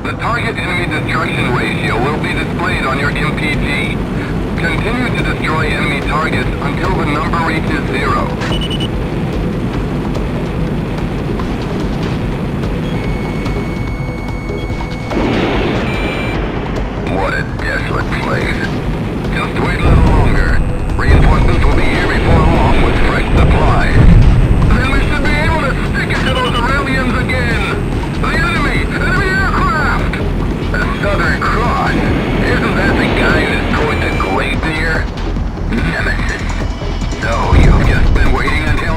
The target enemy destruction ratio will be displayed on your MPG. Continue to destroy enemy targets until the number reaches 0. What a desolate place. Just wait a little longer. Reinforcements will be here before long with fresh supplies. Then we should be able to stick it to those Aurelians again. The enemy aircraft! The Southern Cross. Isn't that the guy who's toward the Glacier? Nemesis. So you've just been waiting until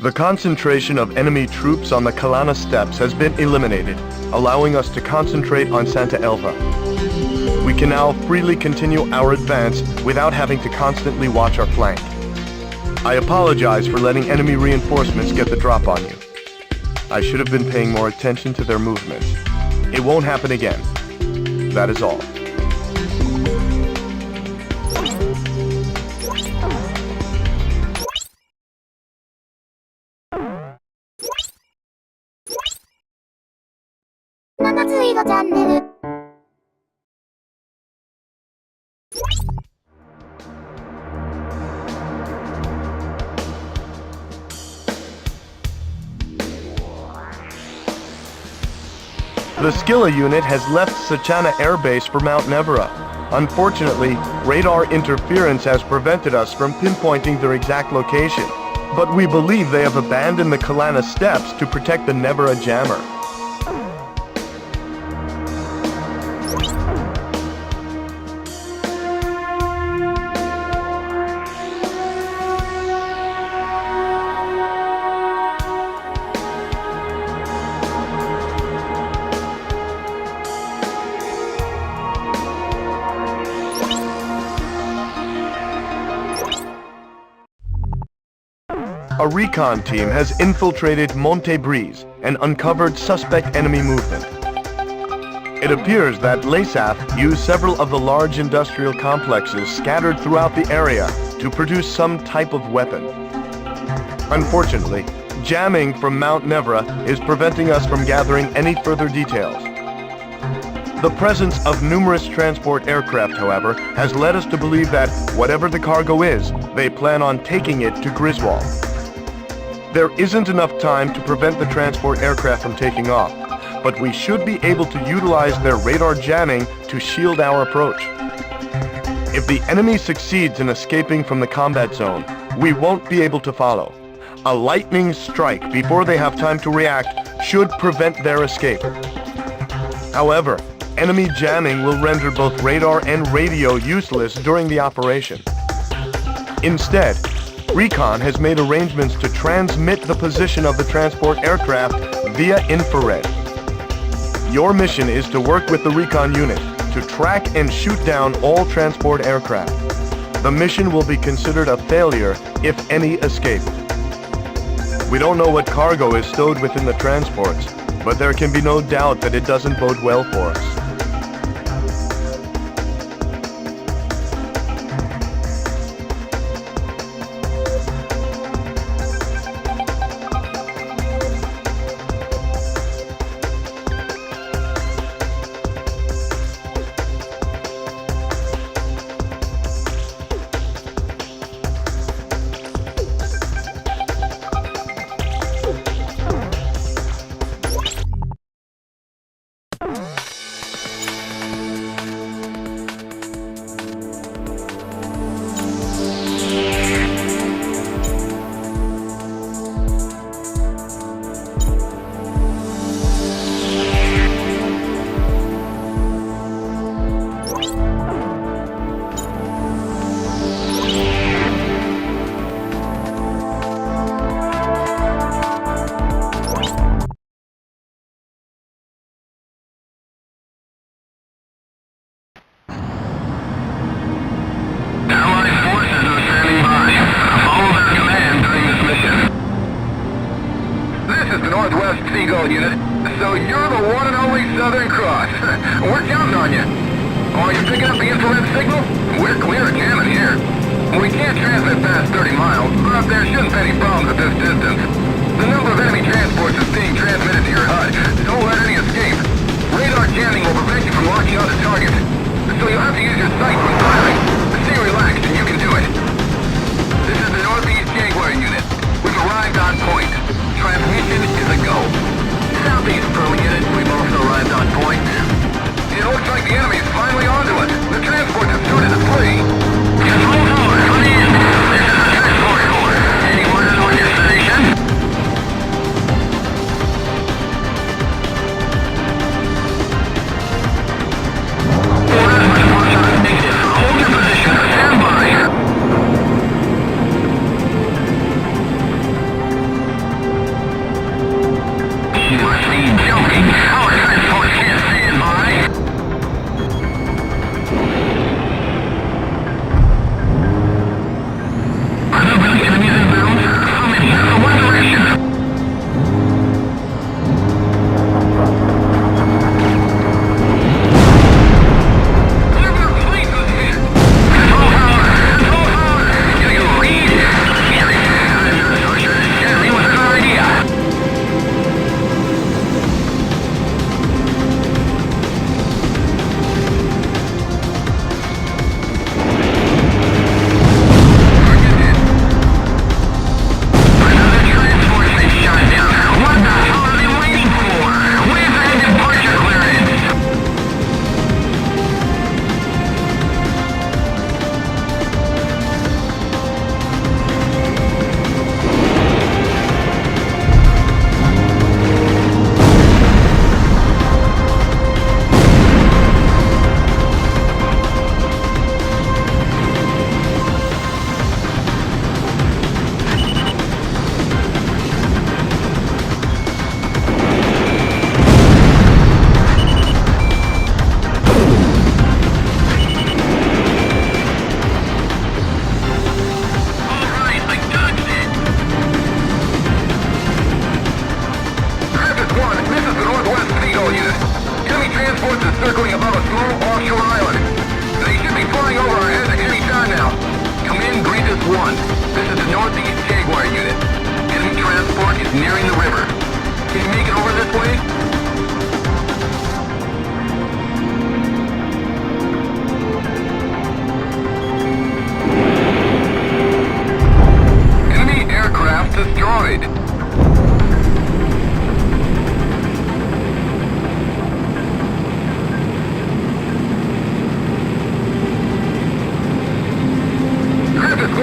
The concentration of enemy troops on the Kalana steppes has been eliminated, allowing us to concentrate on Santa Elva. We can now freely continue our advance without having to constantly watch our flank. I apologize for letting enemy reinforcements get the drop on you. I should have been paying more attention to their movements. It won't happen again. That is all. Nanaチャンネル。The Skilla unit has left Sachana Air Base for Mount Nevera. Unfortunately, radar interference has prevented us from pinpointing their exact location. But we believe they have abandoned the Kalana steppes to protect the Nevera jammer. A recon team has infiltrated Monte Breeze and uncovered suspect enemy movement. It appears that LASAF used several of the large industrial complexes scattered throughout the area to produce some type of weapon. Unfortunately, jamming from Mount Nevera is preventing us from gathering any further details. The presence of numerous transport aircraft, however, has led us to believe that whatever the cargo is, they plan on taking it to Griswold. There isn't enough time to prevent the transport aircraft from taking off, but we should be able to utilize their radar jamming to shield our approach. If the enemy succeeds in escaping from the combat zone, we won't be able to follow. A lightning strike before they have time to react should prevent their escape. However, enemy jamming will render both radar and radio useless during the operation. Instead, Recon has made arrangements to transmit the position of the transport aircraft via infrared. Your mission is to work with the Recon unit to track and shoot down all transport aircraft. The mission will be considered a failure if any escape. We don't know what cargo is stowed within the transports, but there can be no doubt that it doesn't bode well for us. Unit, so you're the one and only Southern Cross. We're counting on you. Are you picking up the infrared signal? We're clear of jamming here. We can't transmit past 30 miles, but there shouldn't be any problems at this distance. The number of enemy transports is being transmitted to your HUD. Don't let any escape. Radar jamming will prevent you from locking onto target, so you'll have to use your sight when firing. Stay relaxed and you can do it. This is the Northeast Jaguar Unit. We've arrived on point. Transmission is a go. Southeast Pearl Unit, we've also arrived on point. It looks like the enemy's finally onto us. The transport has started to flee. Control tower, please. This is the transport core. Anyone on your station? Orders response are negative. Hold your position. Stand by.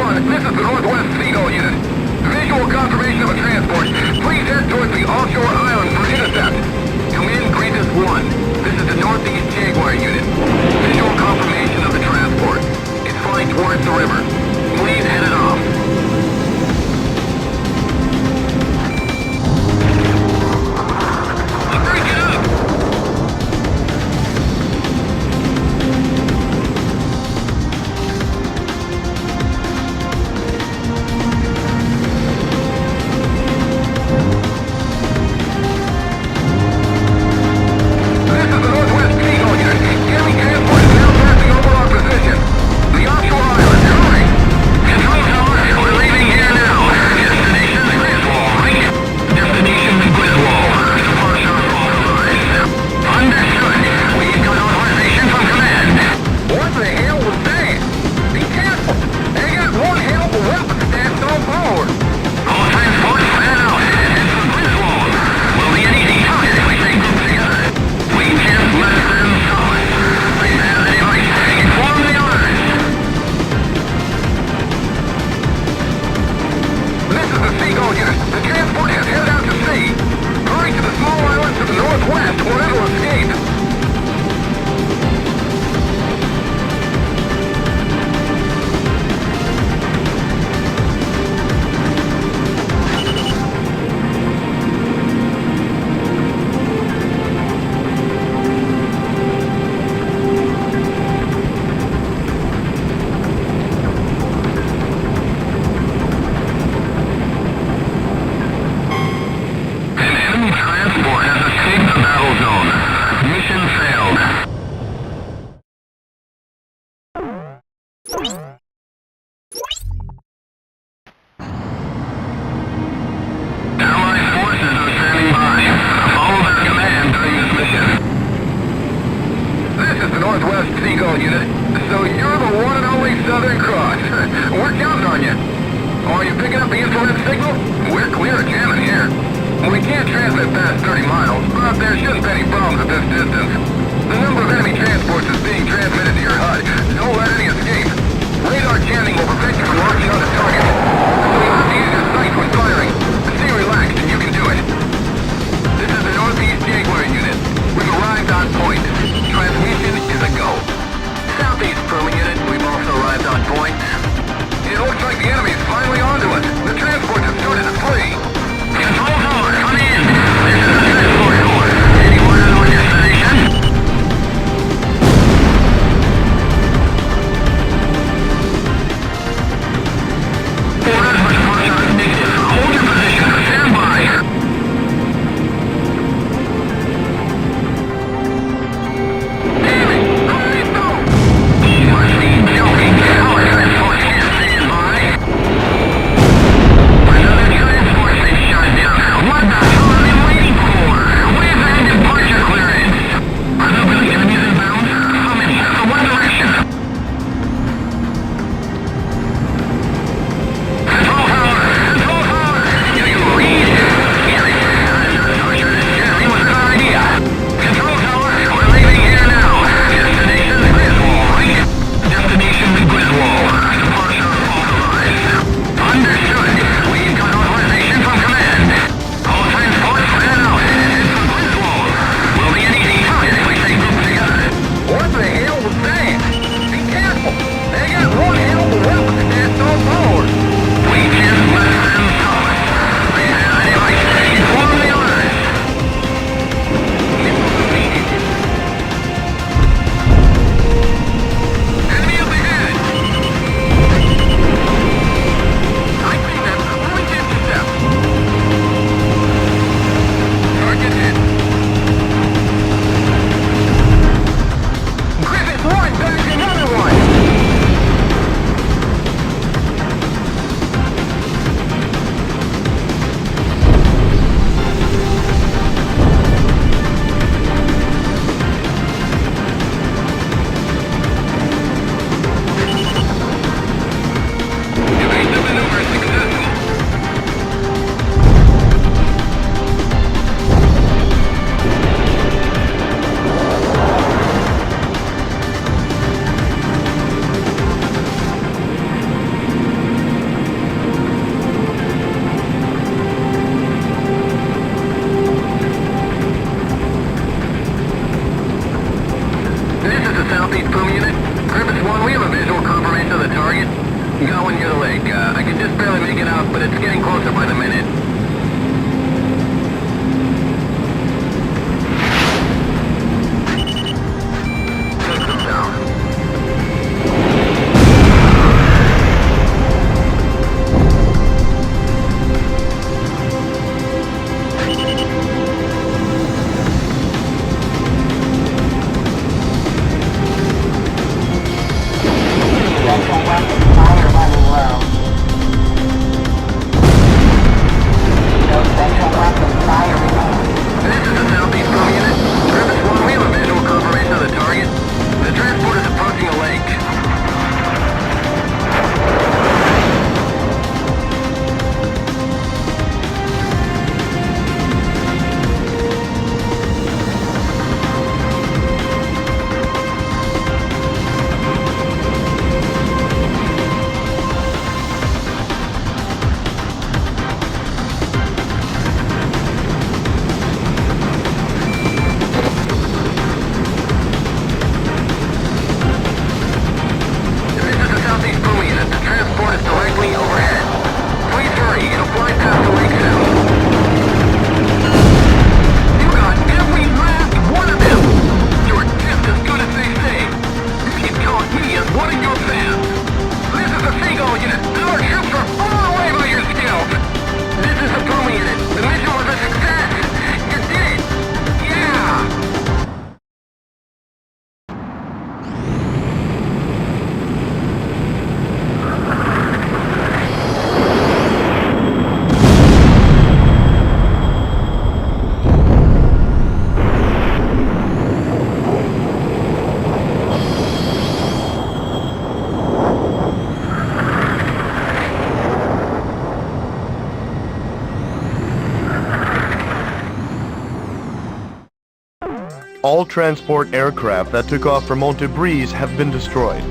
1, this is the Northwest Seagull Unit. Visual confirmation of a transport. Please head towards the offshore island for intercept. Come in, Greatus 1. This is the Northeast Jaguar Unit. Visual confirmation of the transport. It's flying towards the river. Please head it off. Break it up! near the lake. I can just barely make it out, but it's getting closer by the minute. Systems down. Central weapon fire running low. No central weapon fire remaining. This is the southeast boom unit. Service 1, we have a visual confirmation of the target. The transport is approaching a lake. This is the southeast boom unit. The transport is directly overhead. Please hurry, it'll fly past the lake soon. You got every last one of them! You're just as good as they say. You can count me as one of your fans. This is the Seagull unit. Our troops are blown away by your skills. This is the boom unit. The mission was a success. You did it! Yeah! All transport aircraft that took off from Montebriz have been destroyed.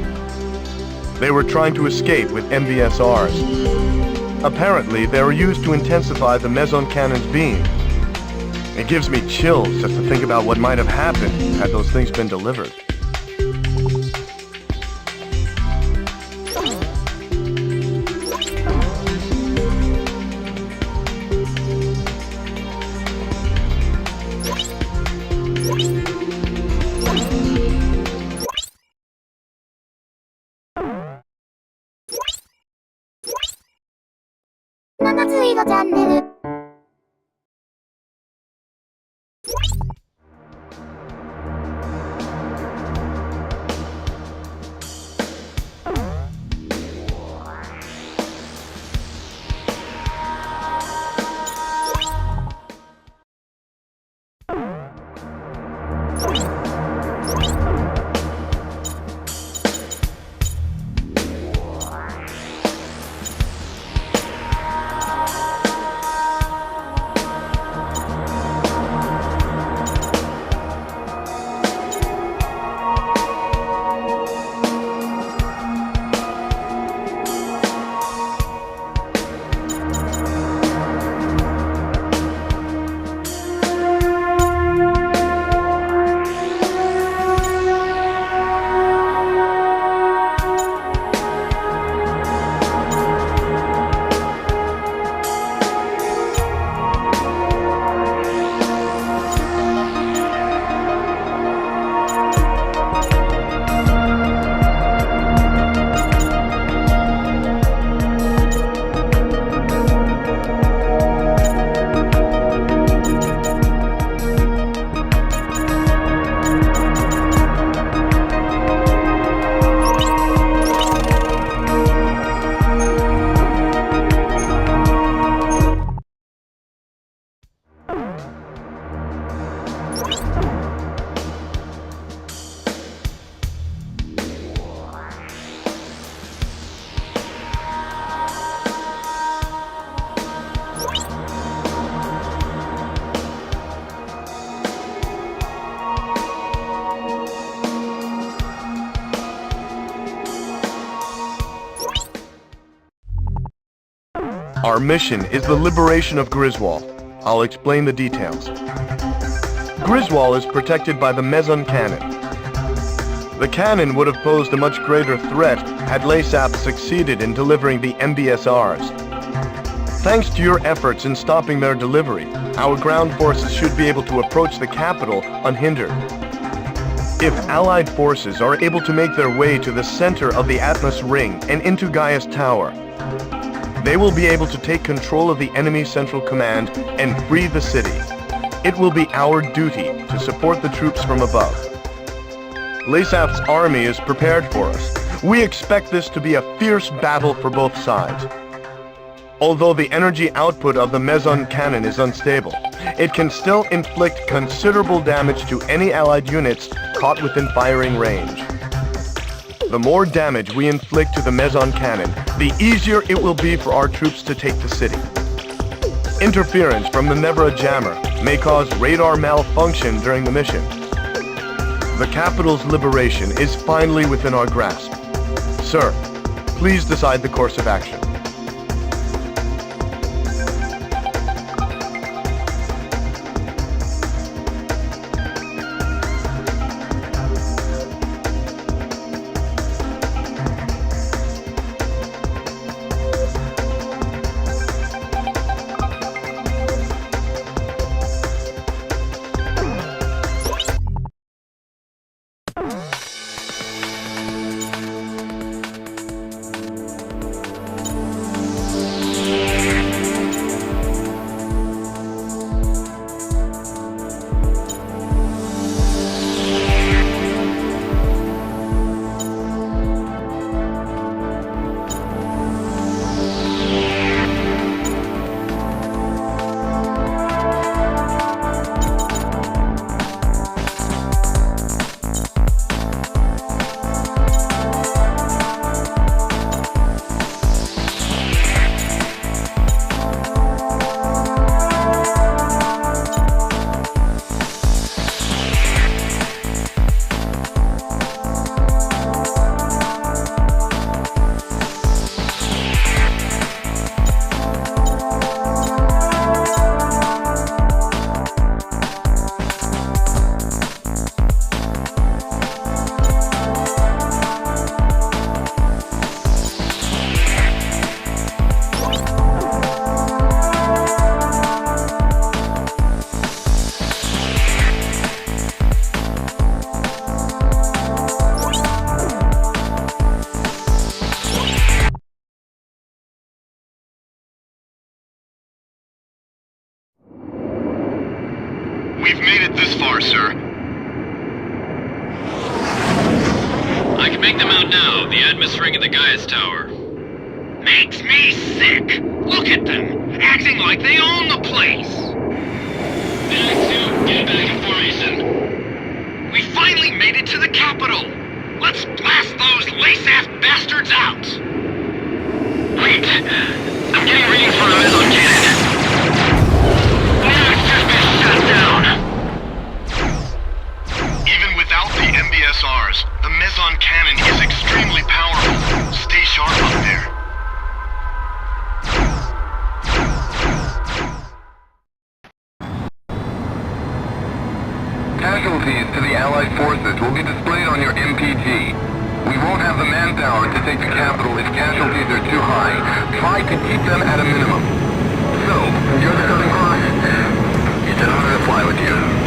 They were trying to escape with MBSRs. Apparently, they were used to intensify the meson cannon's beam. It gives me chills just to think about what might have happened had those things been delivered.ななついろチャンネル。Our mission is the liberation of Griswold. I'll explain the details. Griswold is protected by the meson cannon. The cannon would have posed a much greater threat had LASAP succeeded in delivering the MBSRs. Thanks to your efforts in stopping their delivery, our ground forces should be able to approach the capital unhindered. If Allied forces are able to make their way to the center of the Atmos Ring and into Gaia's Tower, they will be able to take control of the enemy central command and free the city. It will be our duty to support the troops from above. LASAP's army is prepared for us. We expect this to be a fierce battle for both sides. Although the energy output of the meson cannon is unstable, it can still inflict considerable damage to any Allied units caught within firing range. The more damage we inflict to the meson cannon, the easier it will be for our troops to take the city. Interference from the Nebra jammer may cause radar malfunction during the mission. The capital's liberation is finally within our grasp. Sir, please decide the course of action. We've made it this far, sir. I can make them out now. The Atmos Ring at the Gaia's Tower. Makes me sick! Look at them! Acting like they own the place! Act 2, get back in formation. We finally made it to the capital! Let's blast those lace-ass bastards out! Wait! I'm getting readings from the meson cannon. Now it's just been shut down! Even without the MBSRs, the meson cannon is extremely powerful. Stay sharp up there. Casualties to the Allied forces will be displayed on your MPG. We won't have the manpower to take the capital if casualties are too high. Try to keep them at a minimum. So, you're the Southern Cross? It's an honor to fly with you.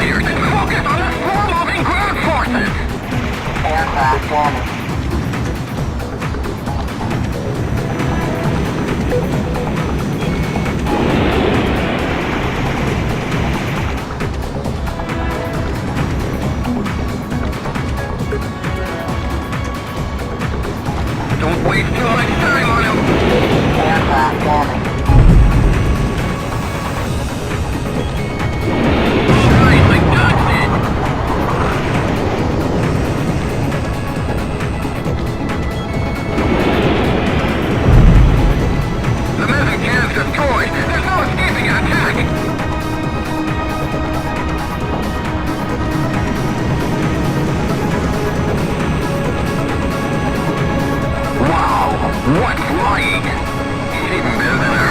fighters! Focus on the slow-moving ground forces! Aircraft damage. Don't waste too much time on him! Aircraft damage. Nicely done, Sid! The missing can's destroyed! There's no escaping an attack! Wow! What flying! Even better than our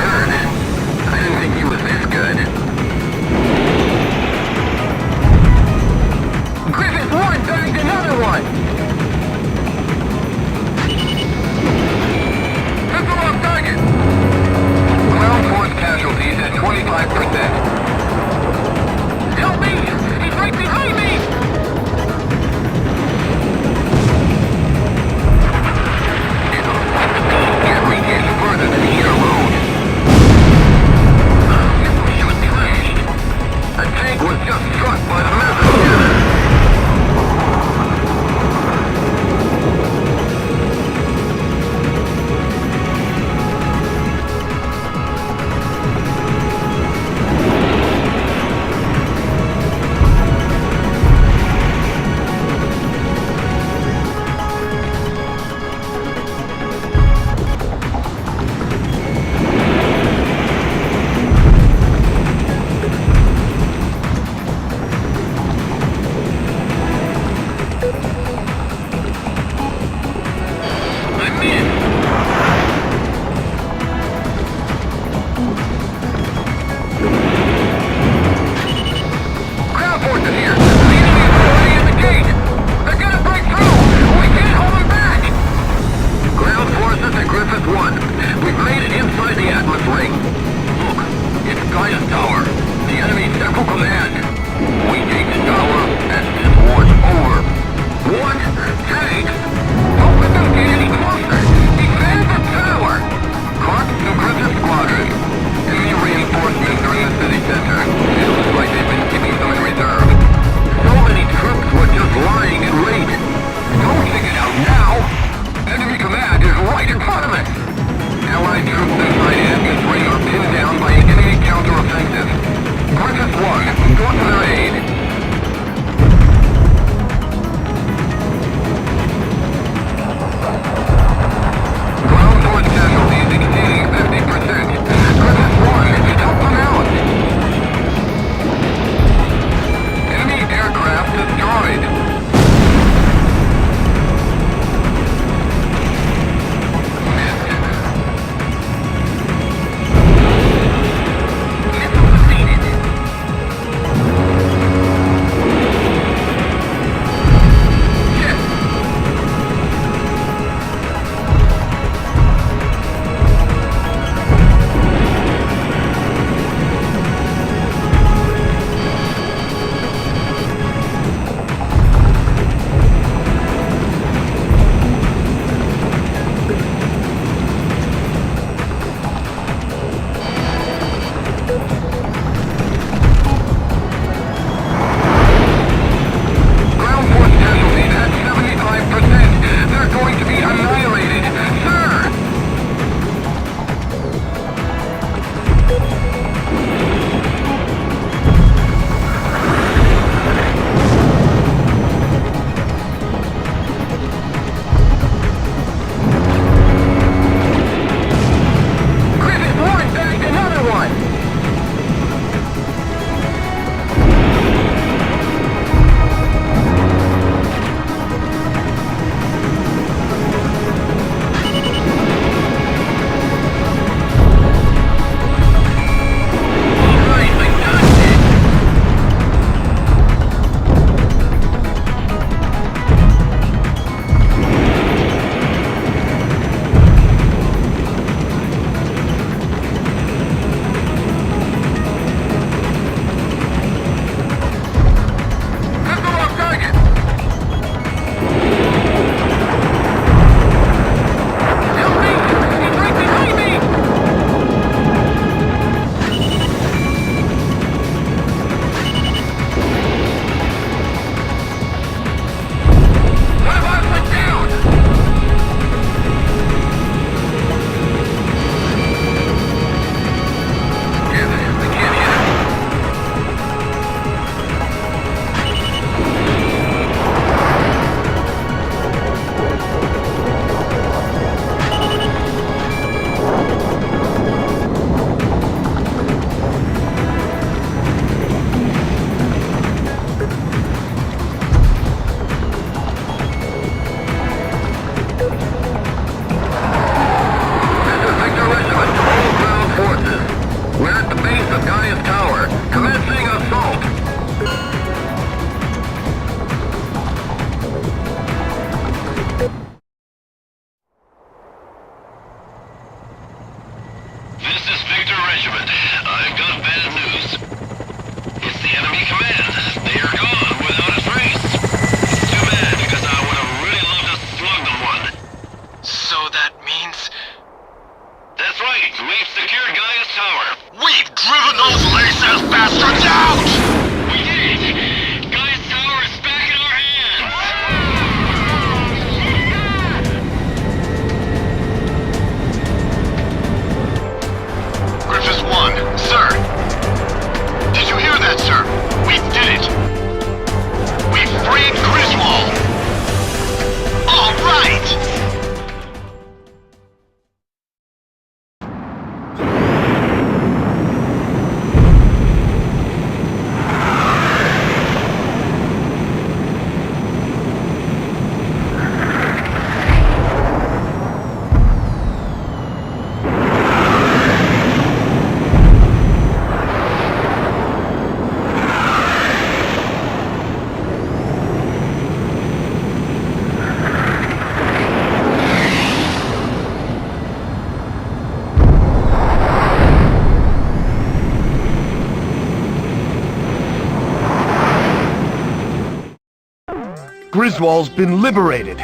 Griswold's been liberated.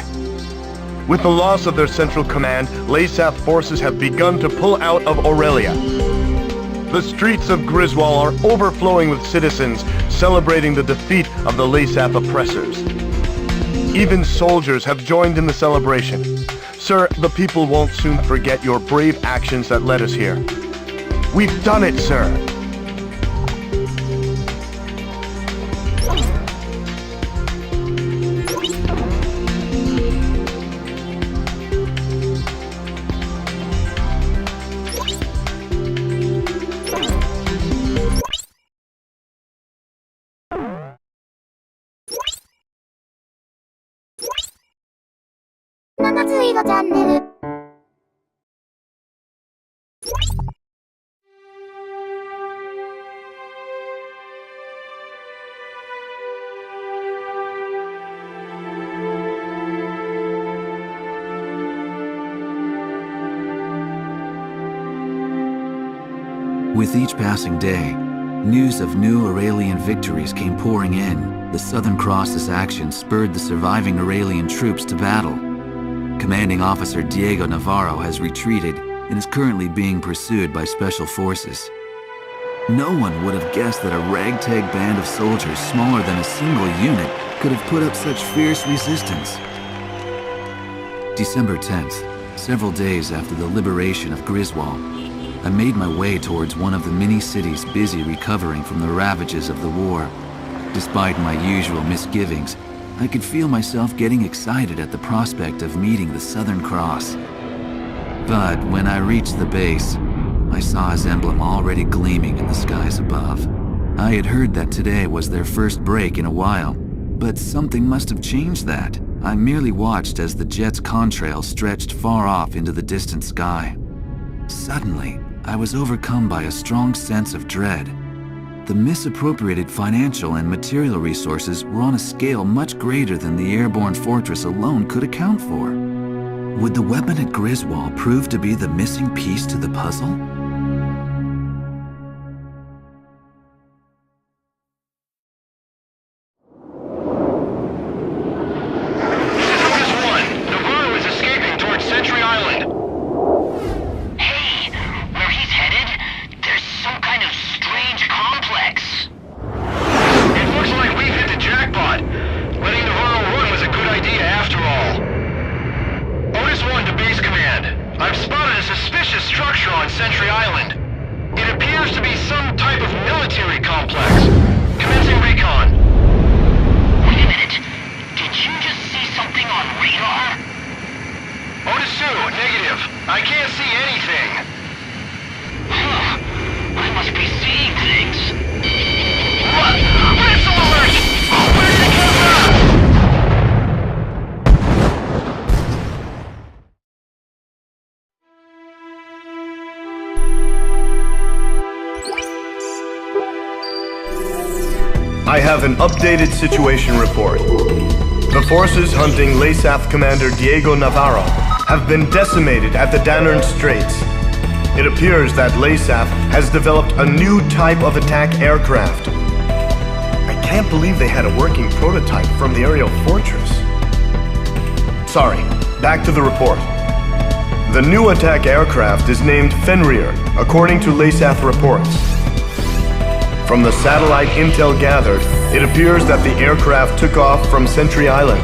With the loss of their central command, Laysath forces have begun to pull out of Aurelia. The streets of Griswold are overflowing with citizens celebrating the defeat of the Laysath oppressors. Even soldiers have joined in the celebration. Sir, the people won't soon forget your brave actions that led us here. We've done it, sir. Vtuber チャンネル。With each passing day, news of new Aurelian victories came pouring in. The Southern Cross's action spurred the surviving Aurelian troops to battle. Commanding Officer Diego Navarro has retreated and is currently being pursued by Special Forces. No one would have guessed that a ragtag band of soldiers smaller than a single unit could have put up such fierce resistance. December 10th, several days after the liberation of Griswold, I made my way towards one of the mini-cities busy recovering from the ravages of the war. Despite my usual misgivings, I could feel myself getting excited at the prospect of meeting the Southern Cross. But when I reached the base, I saw his emblem already gleaming in the skies above. I had heard that today was their first break in a while, but something must have changed that. I merely watched as the jet's contrail stretched far off into the distant sky. Suddenly, I was overcome by a strong sense of dread. The misappropriated financial and material resources were on a scale much greater than the airborne fortress alone could account for. Would the weapon at Griswold prove to be the missing piece to the puzzle? I have an updated situation report. The forces hunting Laysath Commander Diego Navarro have been decimated at the Danern Straits. It appears that Laysath has developed a new type of attack aircraft. I can't believe they had a working prototype from the aerial fortress. Sorry, back to the report. The new attack aircraft is named Fenrir, according to Laysath reports. From the satellite intel gathered, it appears that the aircraft took off from Sentry Island.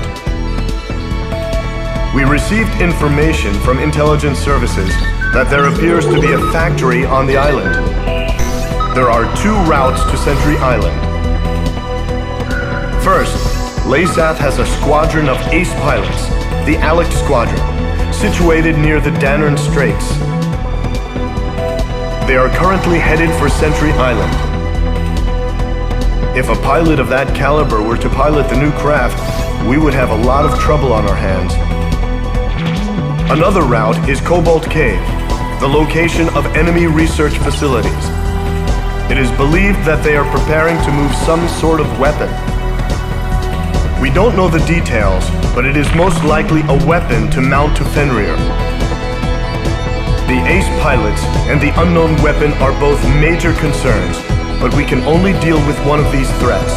We received information from intelligence services that there appears to be a factory on the island. There are two routes to Sentry Island. First, Laysath has a squadron of ace pilots, the Alex Squadron, situated near the Danern Straits. They are currently headed for Sentry Island. If a pilot of that caliber were to pilot the new craft, we would have a lot of trouble on our hands. Another route is Cobalt Cave, the location of enemy research facilities. It is believed that they are preparing to move some sort of weapon. We don't know the details, but it is most likely a weapon to mount to Fenrir. The ace pilots and the unknown weapon are both major concerns, but we can only deal with one of these threats.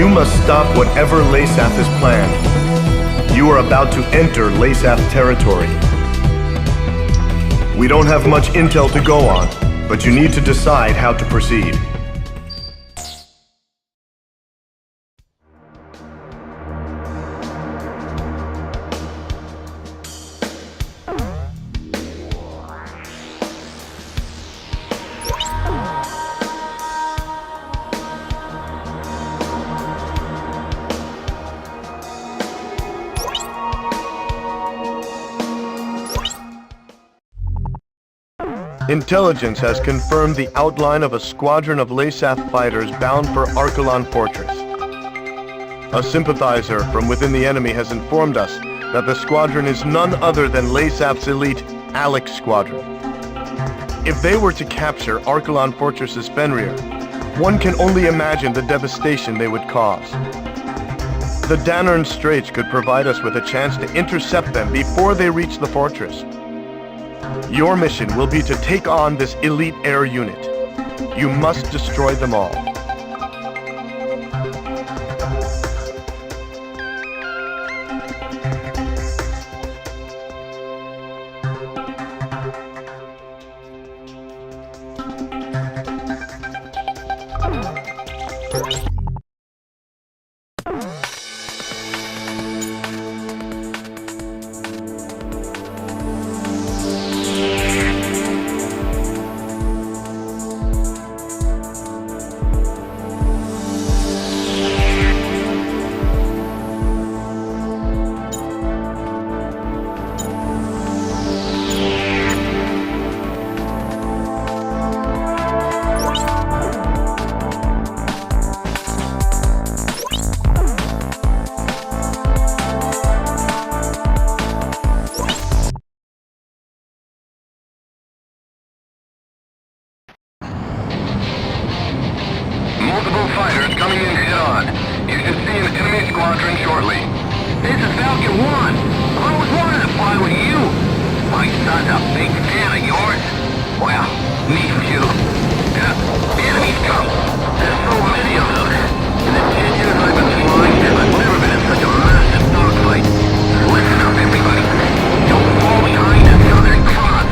You must stop whatever LASAF is planned. You are about to enter LASAF territory. We don't have much intel to go on, but you need to decide how to proceed. Intelligence has confirmed the outline of a squadron of LASAF fighters bound for Archelon Fortress. A sympathizer from within the enemy has informed us that the squadron is none other than LASAF's elite Alex Squadron. If they were to capture Archelon Fortress's Fenrir, one can only imagine the devastation they would cause. The Danern Straits could provide us with a chance to intercept them before they reach the fortress. Your mission will be to take on this elite air unit. You must destroy them all. Multiple fighters coming in head-on. You should see an enemy squadron shortly. This is Falcon 1. I was wanting to fly with you. My son's a big fan of yours. Well, me too. Enemies come. There's so many of them. In the 10 years I've been flying, I've never been in such a massive dogfight. Listen up, everybody. Don't fall behind the Southern Cross.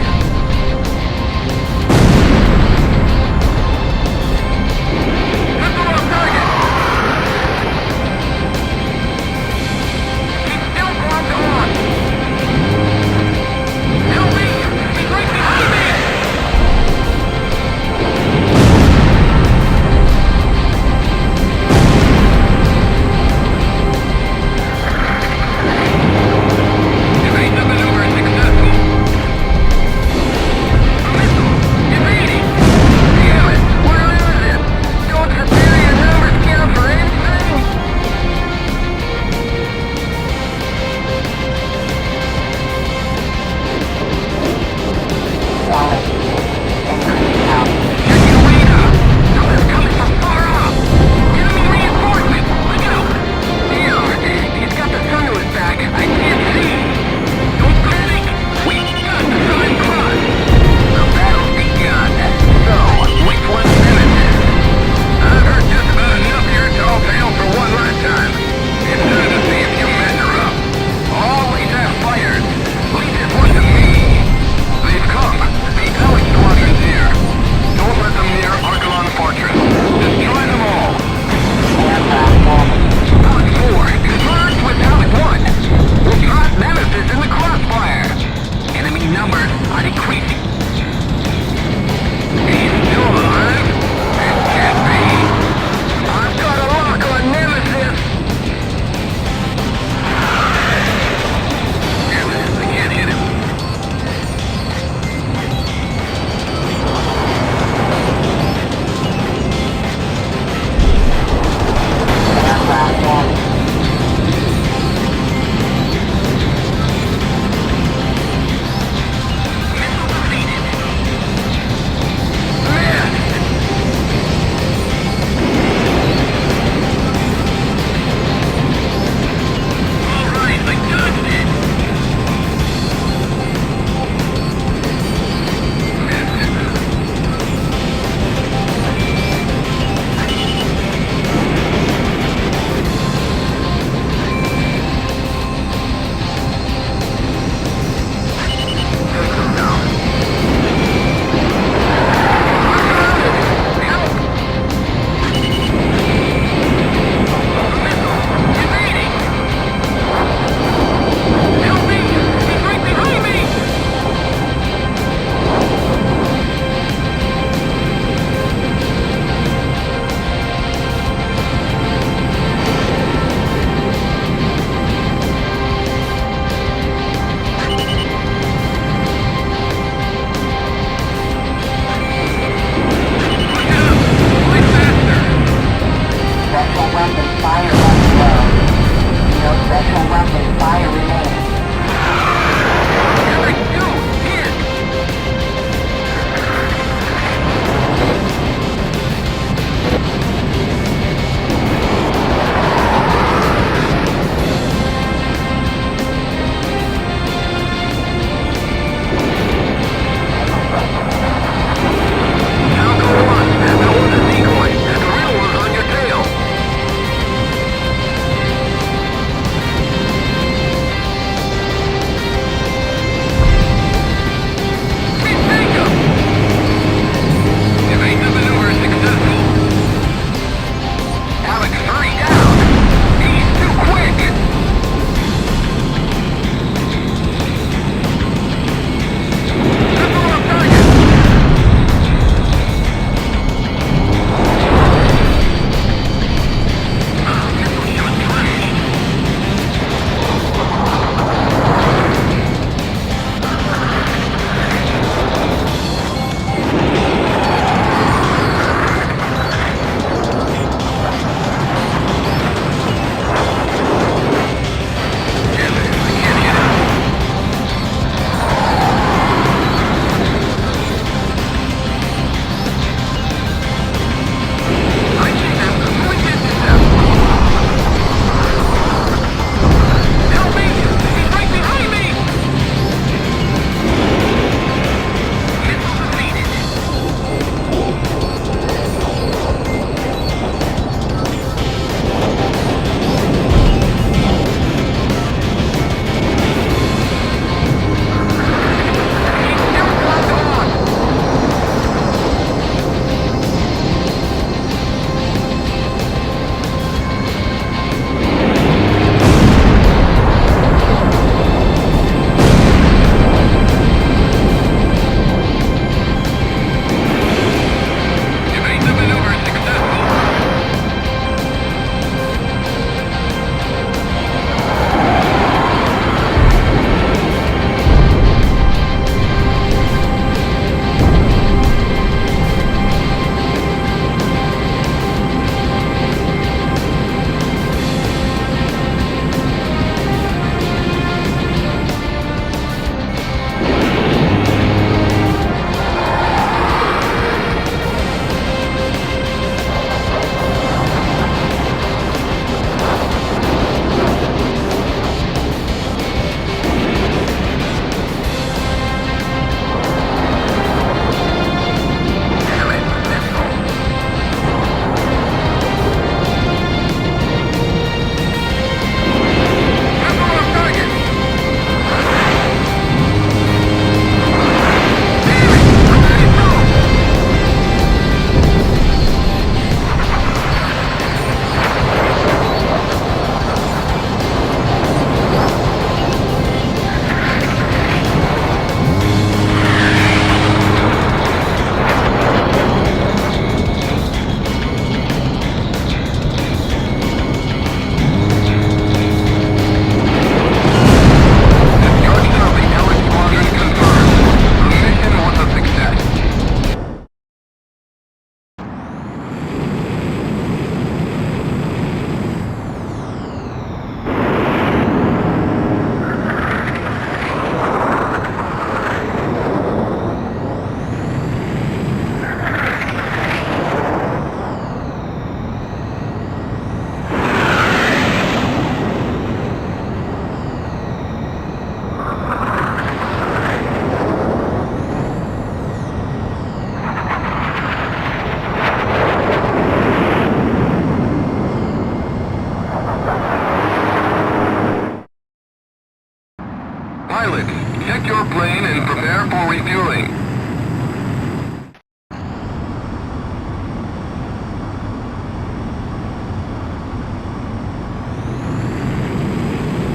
plane and prepare for refueling.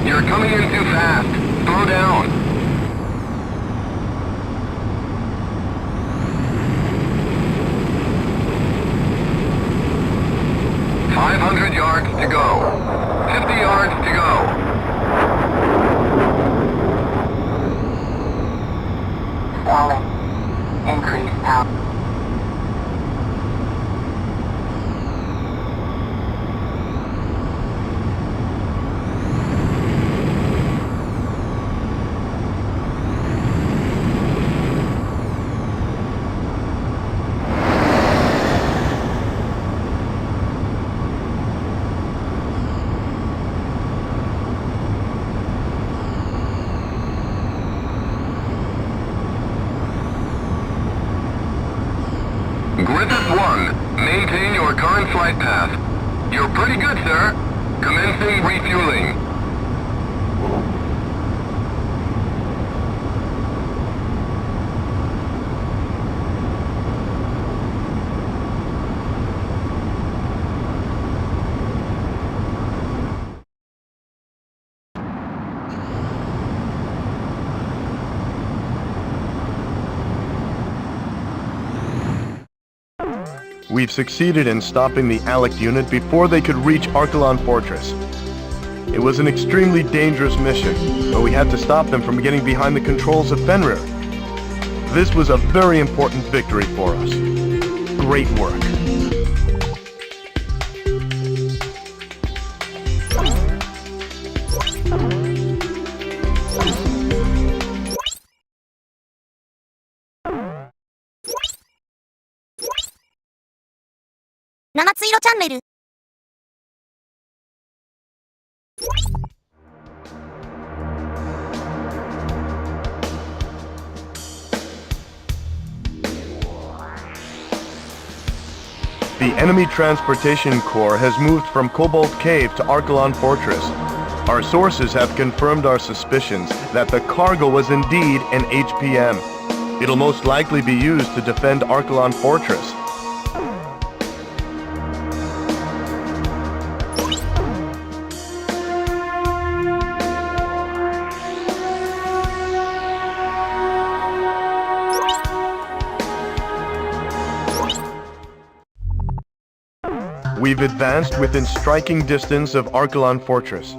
You're coming in too fast. Slow down. "500 yards to go. 50 yards to go." Stalling. Increase power. Griffith 1, maintain your current flight path. You're pretty good, sir. Commencing refueling. We've succeeded in stopping the ALEC unit before they could reach Archelon Fortress. It was an extremely dangerous mission, but we had to stop them from getting behind the controls of Fenrir. This was a very important victory for us. Great work.七つ色チャンネル。The enemy transportation corps has moved from Cobalt Cave to Archelon Fortress. Our sources have confirmed our suspicions that the cargo was indeed an HPM. It'll most likely be used to defend Archelon Fortress. We've advanced within striking distance of Archelon Fortress.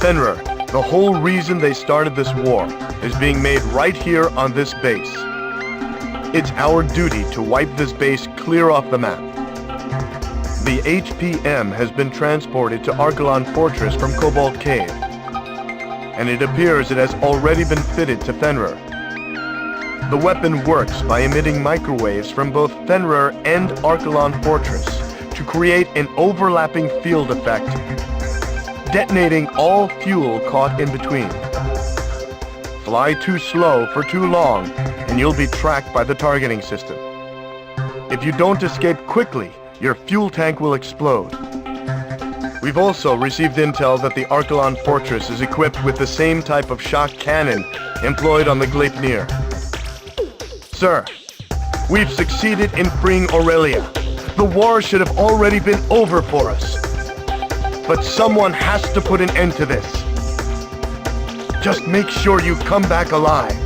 Fenrir, the whole reason they started this war, is being made right here on this base. It's our duty to wipe this base clear off the map. The HPM has been transported to Archelon Fortress from Cobalt Cave, and it appears it has already been fitted to Fenrir. The weapon works by emitting microwaves from both Fenrir and Archelon Fortress to create an overlapping field effect, detonating all fuel caught in between. Fly too slow for too long, and you'll be tracked by the targeting system. If you don't escape quickly, your fuel tank will explode. We've also received intel that the Archelon Fortress is equipped with the same type of shock cannon employed on the Gleipnir. Sir, we've succeeded in freeing Aurelia. The war should have already been over for us. But someone has to put an end to this. Just make sure you come back alive.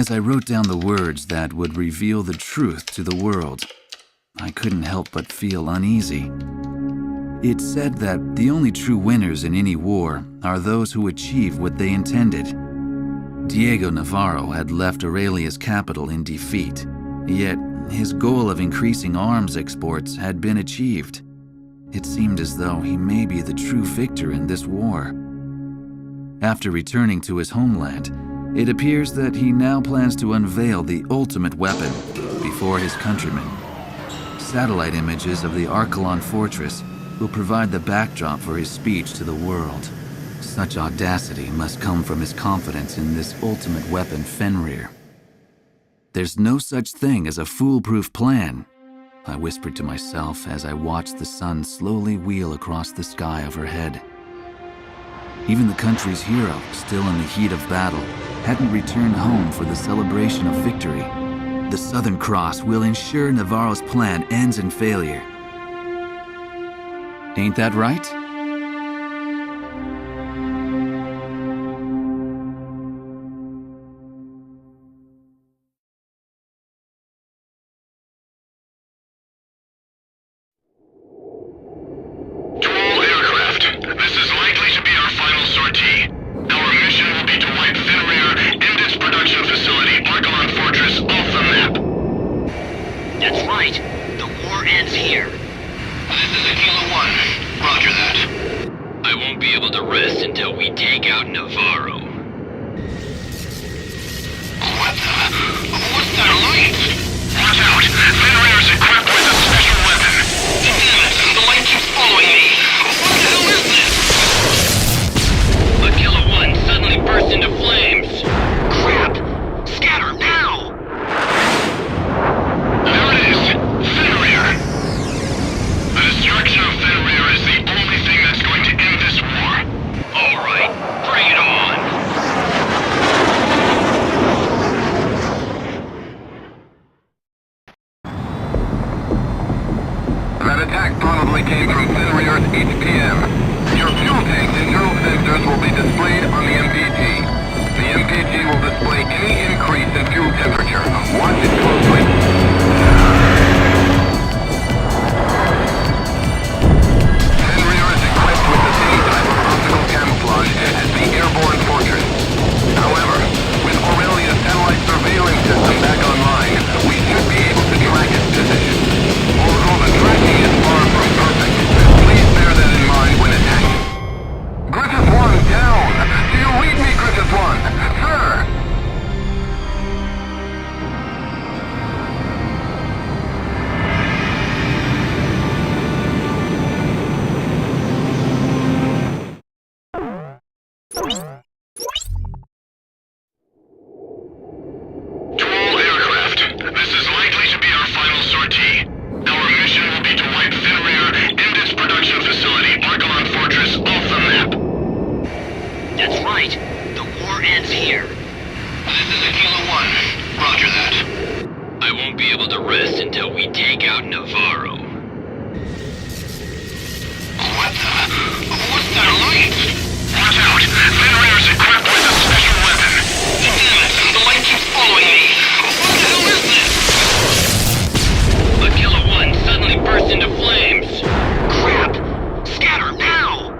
As I wrote down the words that would reveal the truth to the world, I couldn't help but feel uneasy. It said that the only true winners in any war are those who achieve what they intended. Diego Navarro had left Aurelia's capital in defeat, yet his goal of increasing arms exports had been achieved. It seemed as though he may be the true victor in this war. After returning to his homeland, it appears that he now plans to unveil the ultimate weapon before his countrymen. Satellite images of the Archelon fortress will provide the backdrop for his speech to the world. Such audacity must come from his confidence in this ultimate weapon, Fenrir. There's no such thing as a foolproof plan, I whispered to myself as I watched the sun slowly wheel across the sky overhead. Even the country's hero, still in the heat of battle, hadn't returned home for the celebration of victory. The Southern Cross will ensure Navarro's plan ends in failure. Ain't that right? To all aircraft, this is likely to be our final sortie. Our mission will be to wipe Fenrir and its production facility, Archelon Fortress, off the map. That's right. The war ends here. This is Aquila 1. Roger that. I won't be able to rest until we take out Navarro. What's that light? Watch out! Fenrir is equipped with a special weapon. Damn it! The light keeps following me. What the hell is this? Aquila 1 suddenly burst into flames. Crap! Scatter now! There it is! Fenrir! The destruction of Fenrir is the only thing that's going to end this war. All right, bring it on. That attack probably came from Fenrir's HPM. Your fuel tank's internal sensors will be displayed on the MPG. The MPG will display any increase in fuel temperature. Watch it closely. Fenrir is equipped with the same type of optical camouflage as the airborne fortress. However, with Aurelia's satellite surveillance system back online, we should be able to track its position. Although the tracking is far from perfect, please bear that in mind when attacking. Griffith 1 down! Do you read me, Griffith 1? Sir! To all aircraft, this is likely to be our final sortie. Our mission will be to wipe Fenrir and its production facility, Archelon Fortress, off the map. That's right. The war ends here. This is Aquila 1. Roger that. I won't be able to rest until we take out Navarro. What's that light? Watch out! Fenrir is equipped with a special weapon. Damn it! The light keeps following me. What the hell is this? Aquila 1 suddenly burst into flames. Crap! Scatter now!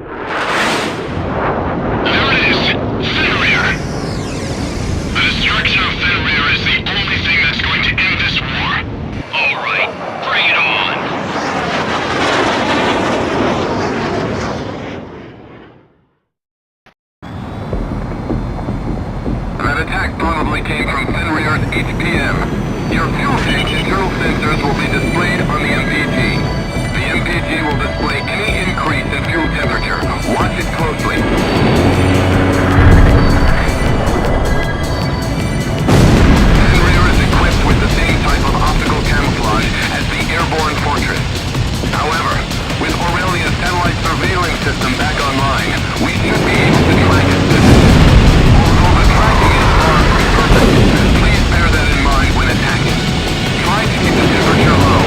There it is! Fenrir! The destruction of Fenrir is the only thing that's going to end this war. All right, bring it on. That attack probably came from Fenrir's HPM. Your fuel tank's internal sensors will be displayed on the MPG. The MPG will display any increase in fuel temperature. Watch it closely. Fenrir is equipped with the same type of optical camouflage as the airborne fortress. However, with Aurelia's satellite surveillance system back online, we should be able to track its position. Although the tracking is far from perfect, please bear that in mind when attacking. Try to keep the temperature low.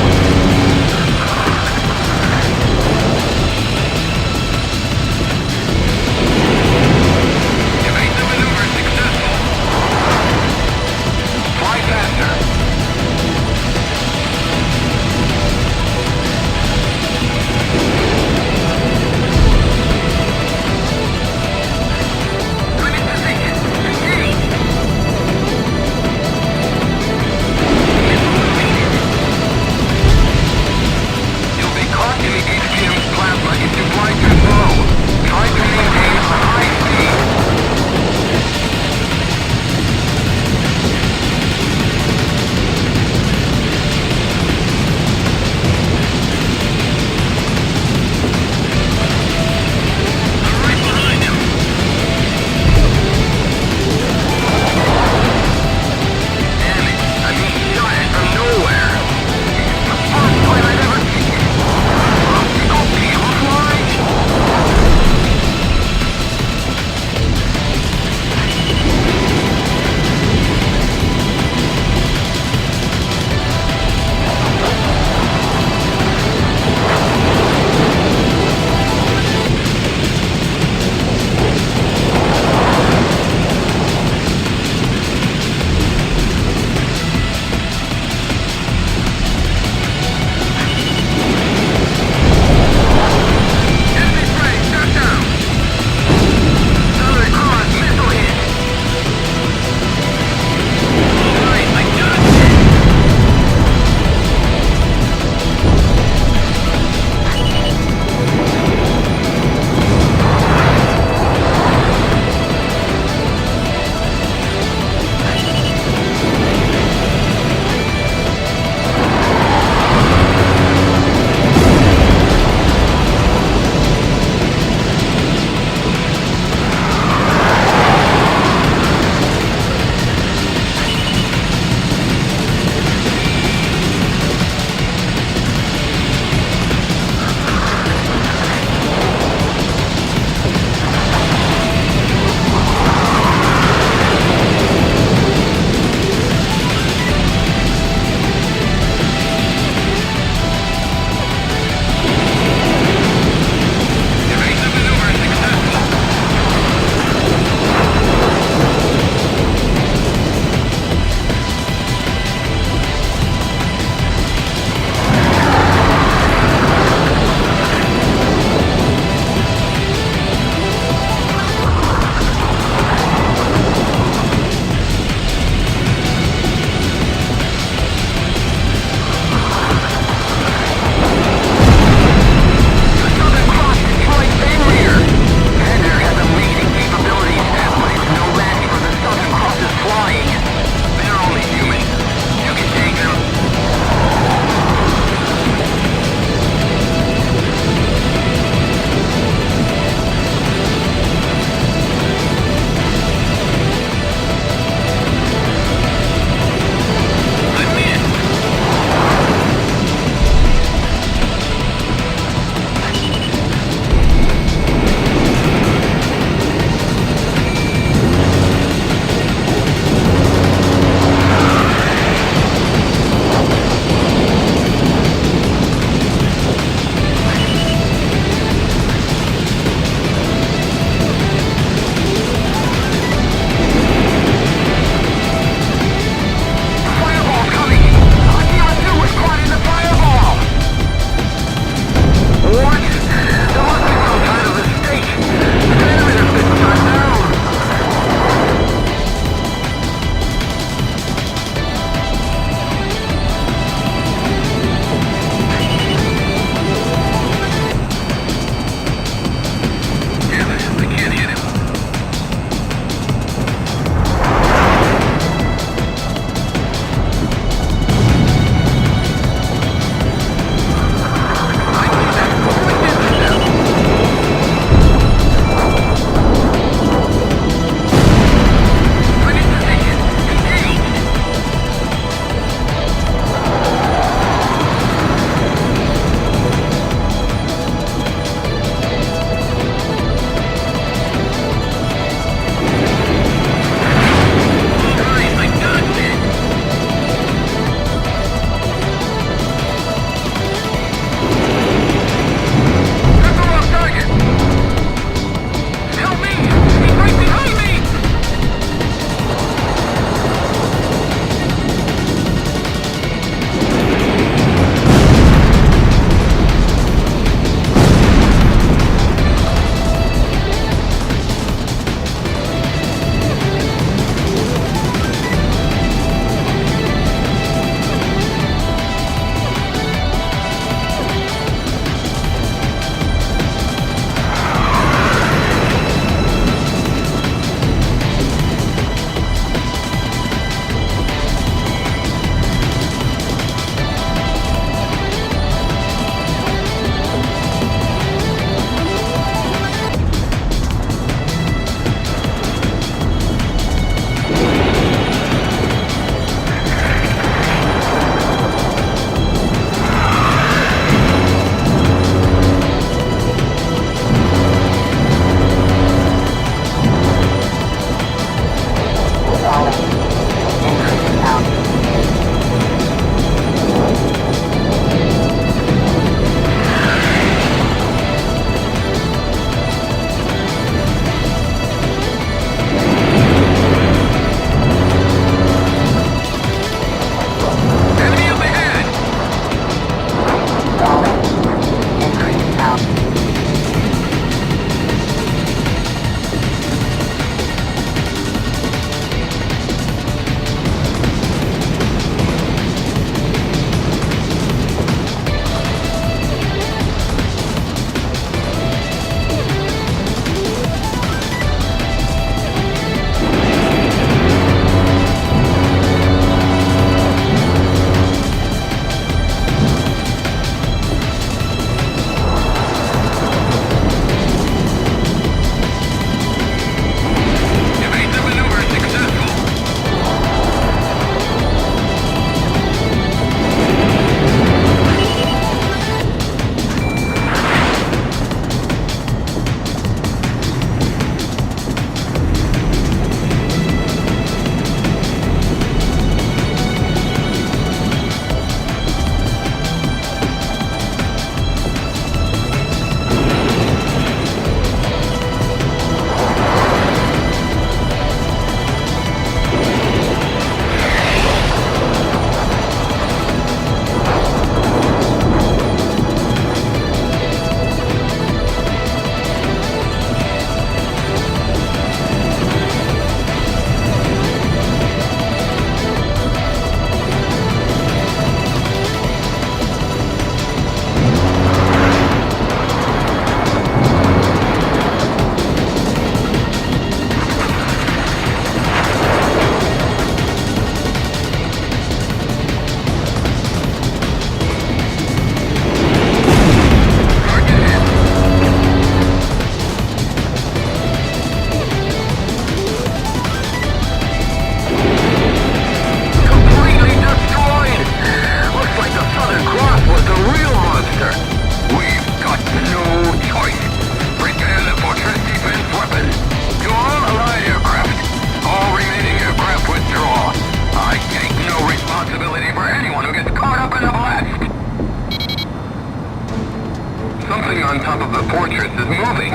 on top of the fortress is moving.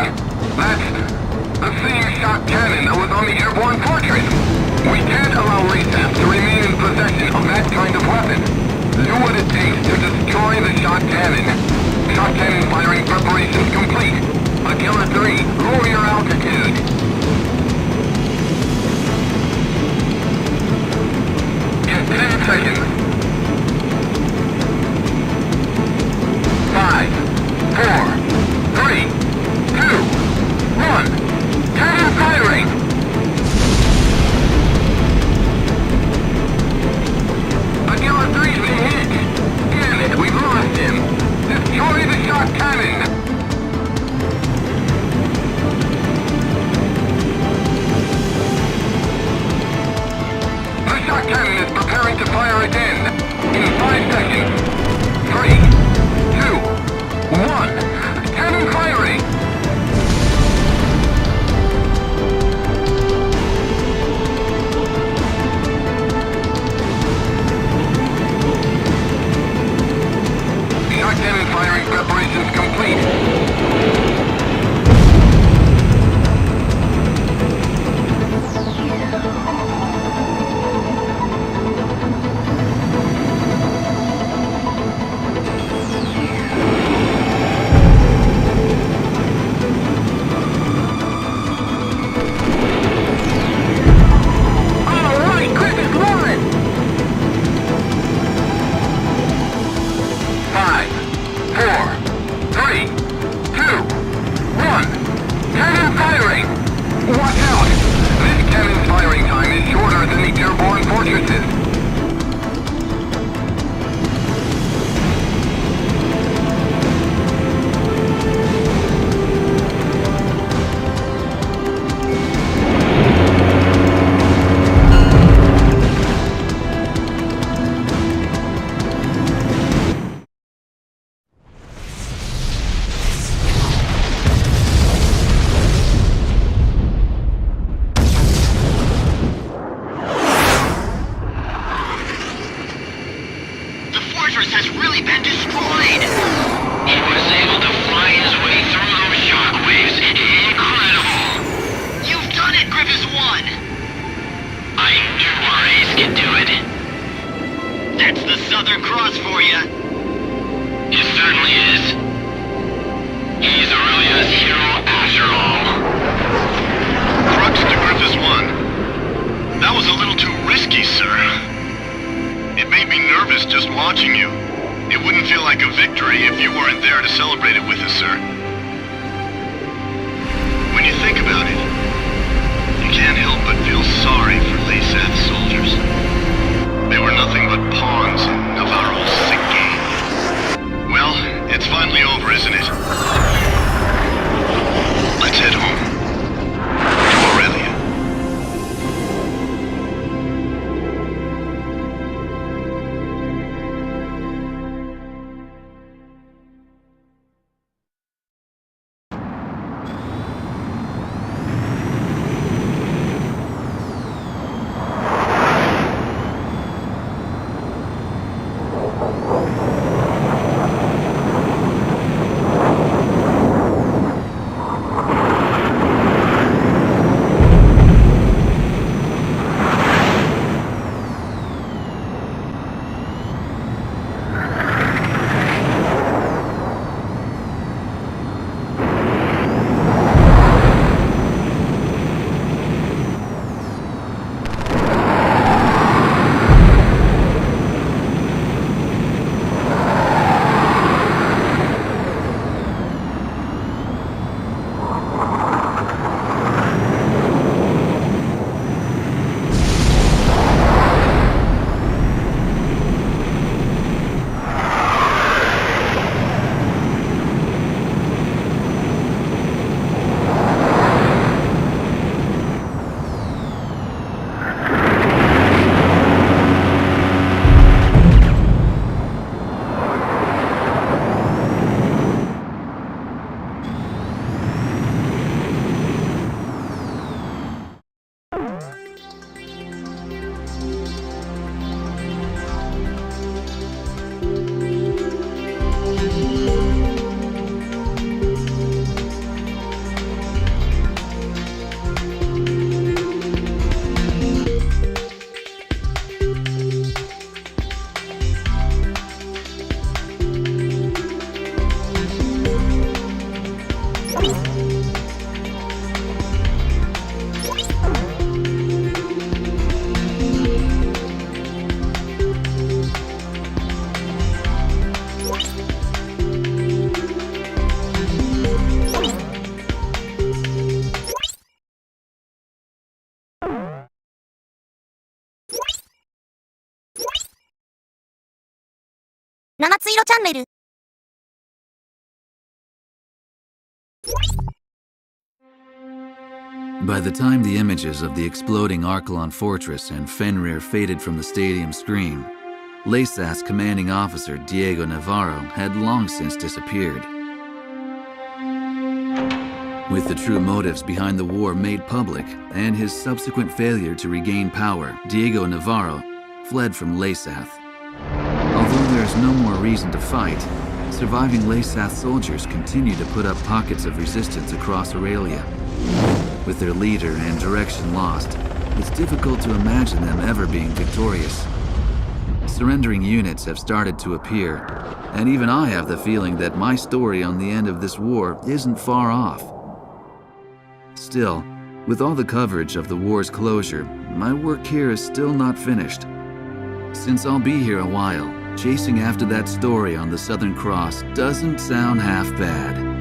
That's the same shot cannon that was on the airborne fortress. We can't allow LASAP to remain in possession of that kind of weapon. Do what it takes to destroy the shot cannon. Shot cannon firing preparations complete. Aquila 3, lower your altitude. In 10 seconds. 5, 4, 3, 2, 1. Cannon firing! Aquila 3's been hit! Damn it, we've lost him! Destroy the shot cannon! The shot cannon is preparing to fire again! In 5 seconds! 3, 2, 1. Cannon firing! Shot cannon firing preparations complete. ななついろチャンネル。By the time the images of the exploding Archelon Fortress and Fenrir faded from the stadium screen, LASAT's commanding officer Diego Navarro had long since disappeared. With the true motives behind the war made public and his subsequent failure to regain power, Diego Navarro fled from LASAT. Although there is no more reason to fight, surviving LASAT soldiers continue to put up pockets of resistance across Aurelia. With their leader and direction lost, it's difficult to imagine them ever being victorious. Surrendering units have started to appear, and even I have the feeling that my story on the end of this war isn't far off. Still, with all the coverage of the war's closure, my work here is still not finished. Since I'll be here a while, chasing after that story on the Southern Cross doesn't sound half bad.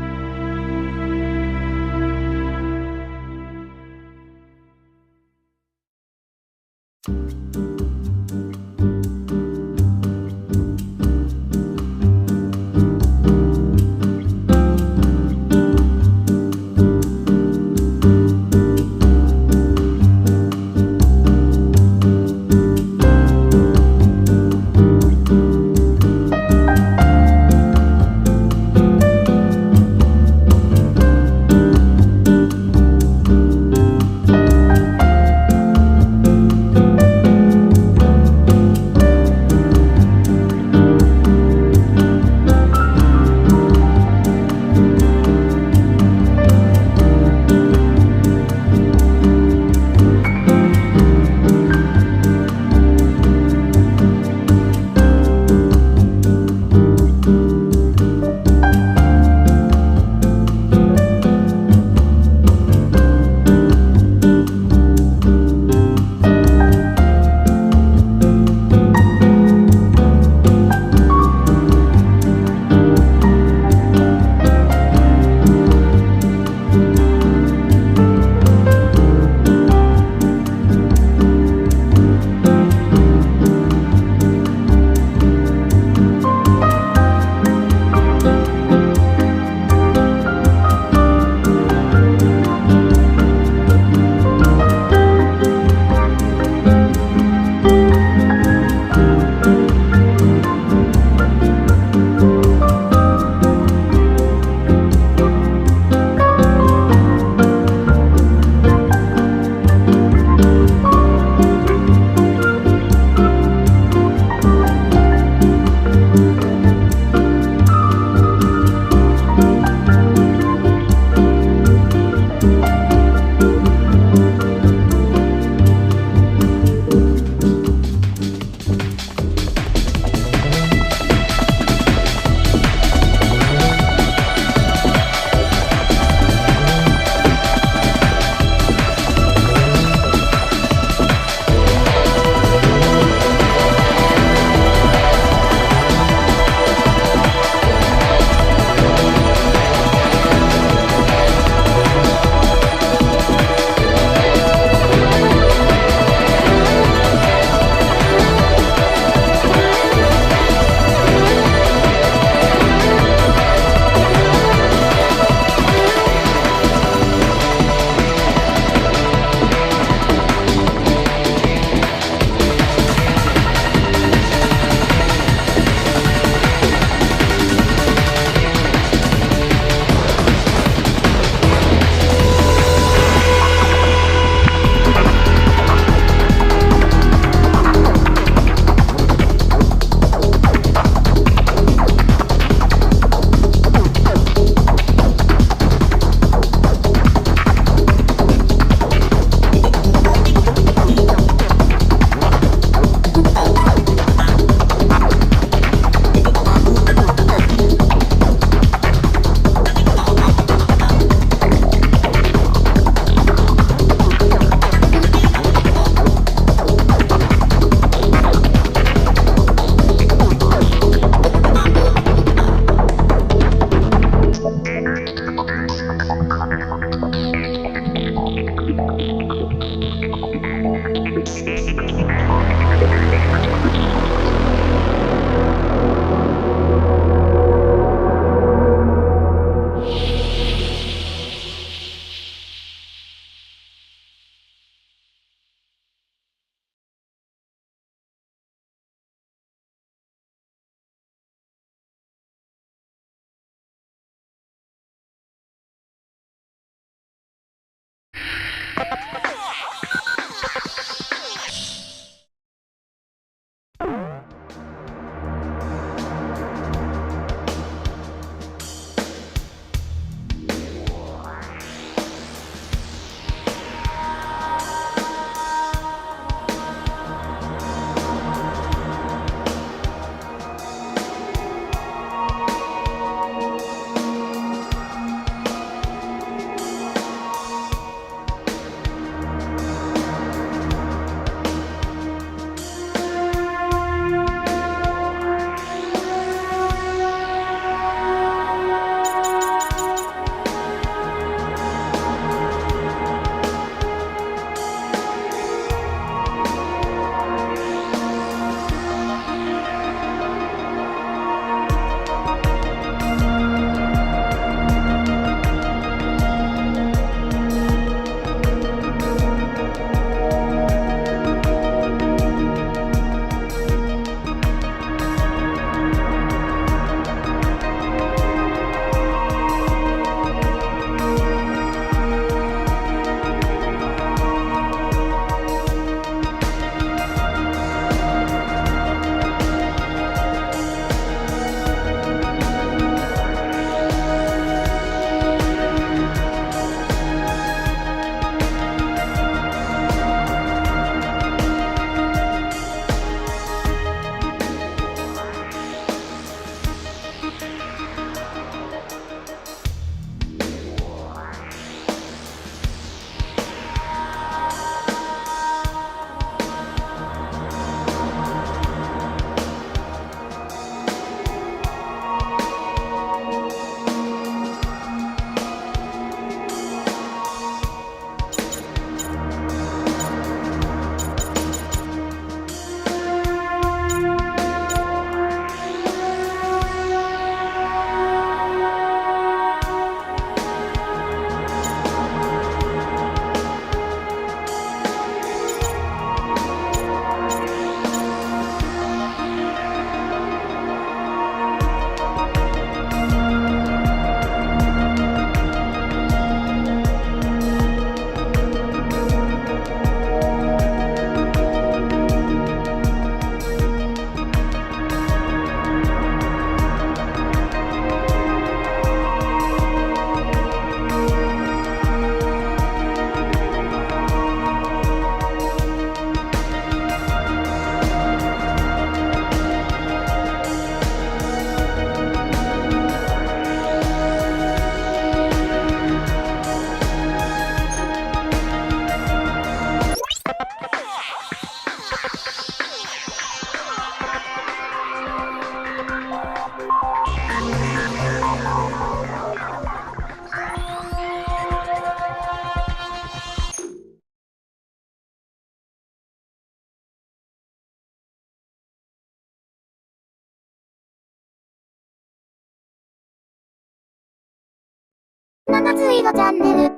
なついろチャンネル。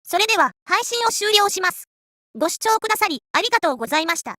それでは配信を終了します。ご視聴くださりありがとうございました。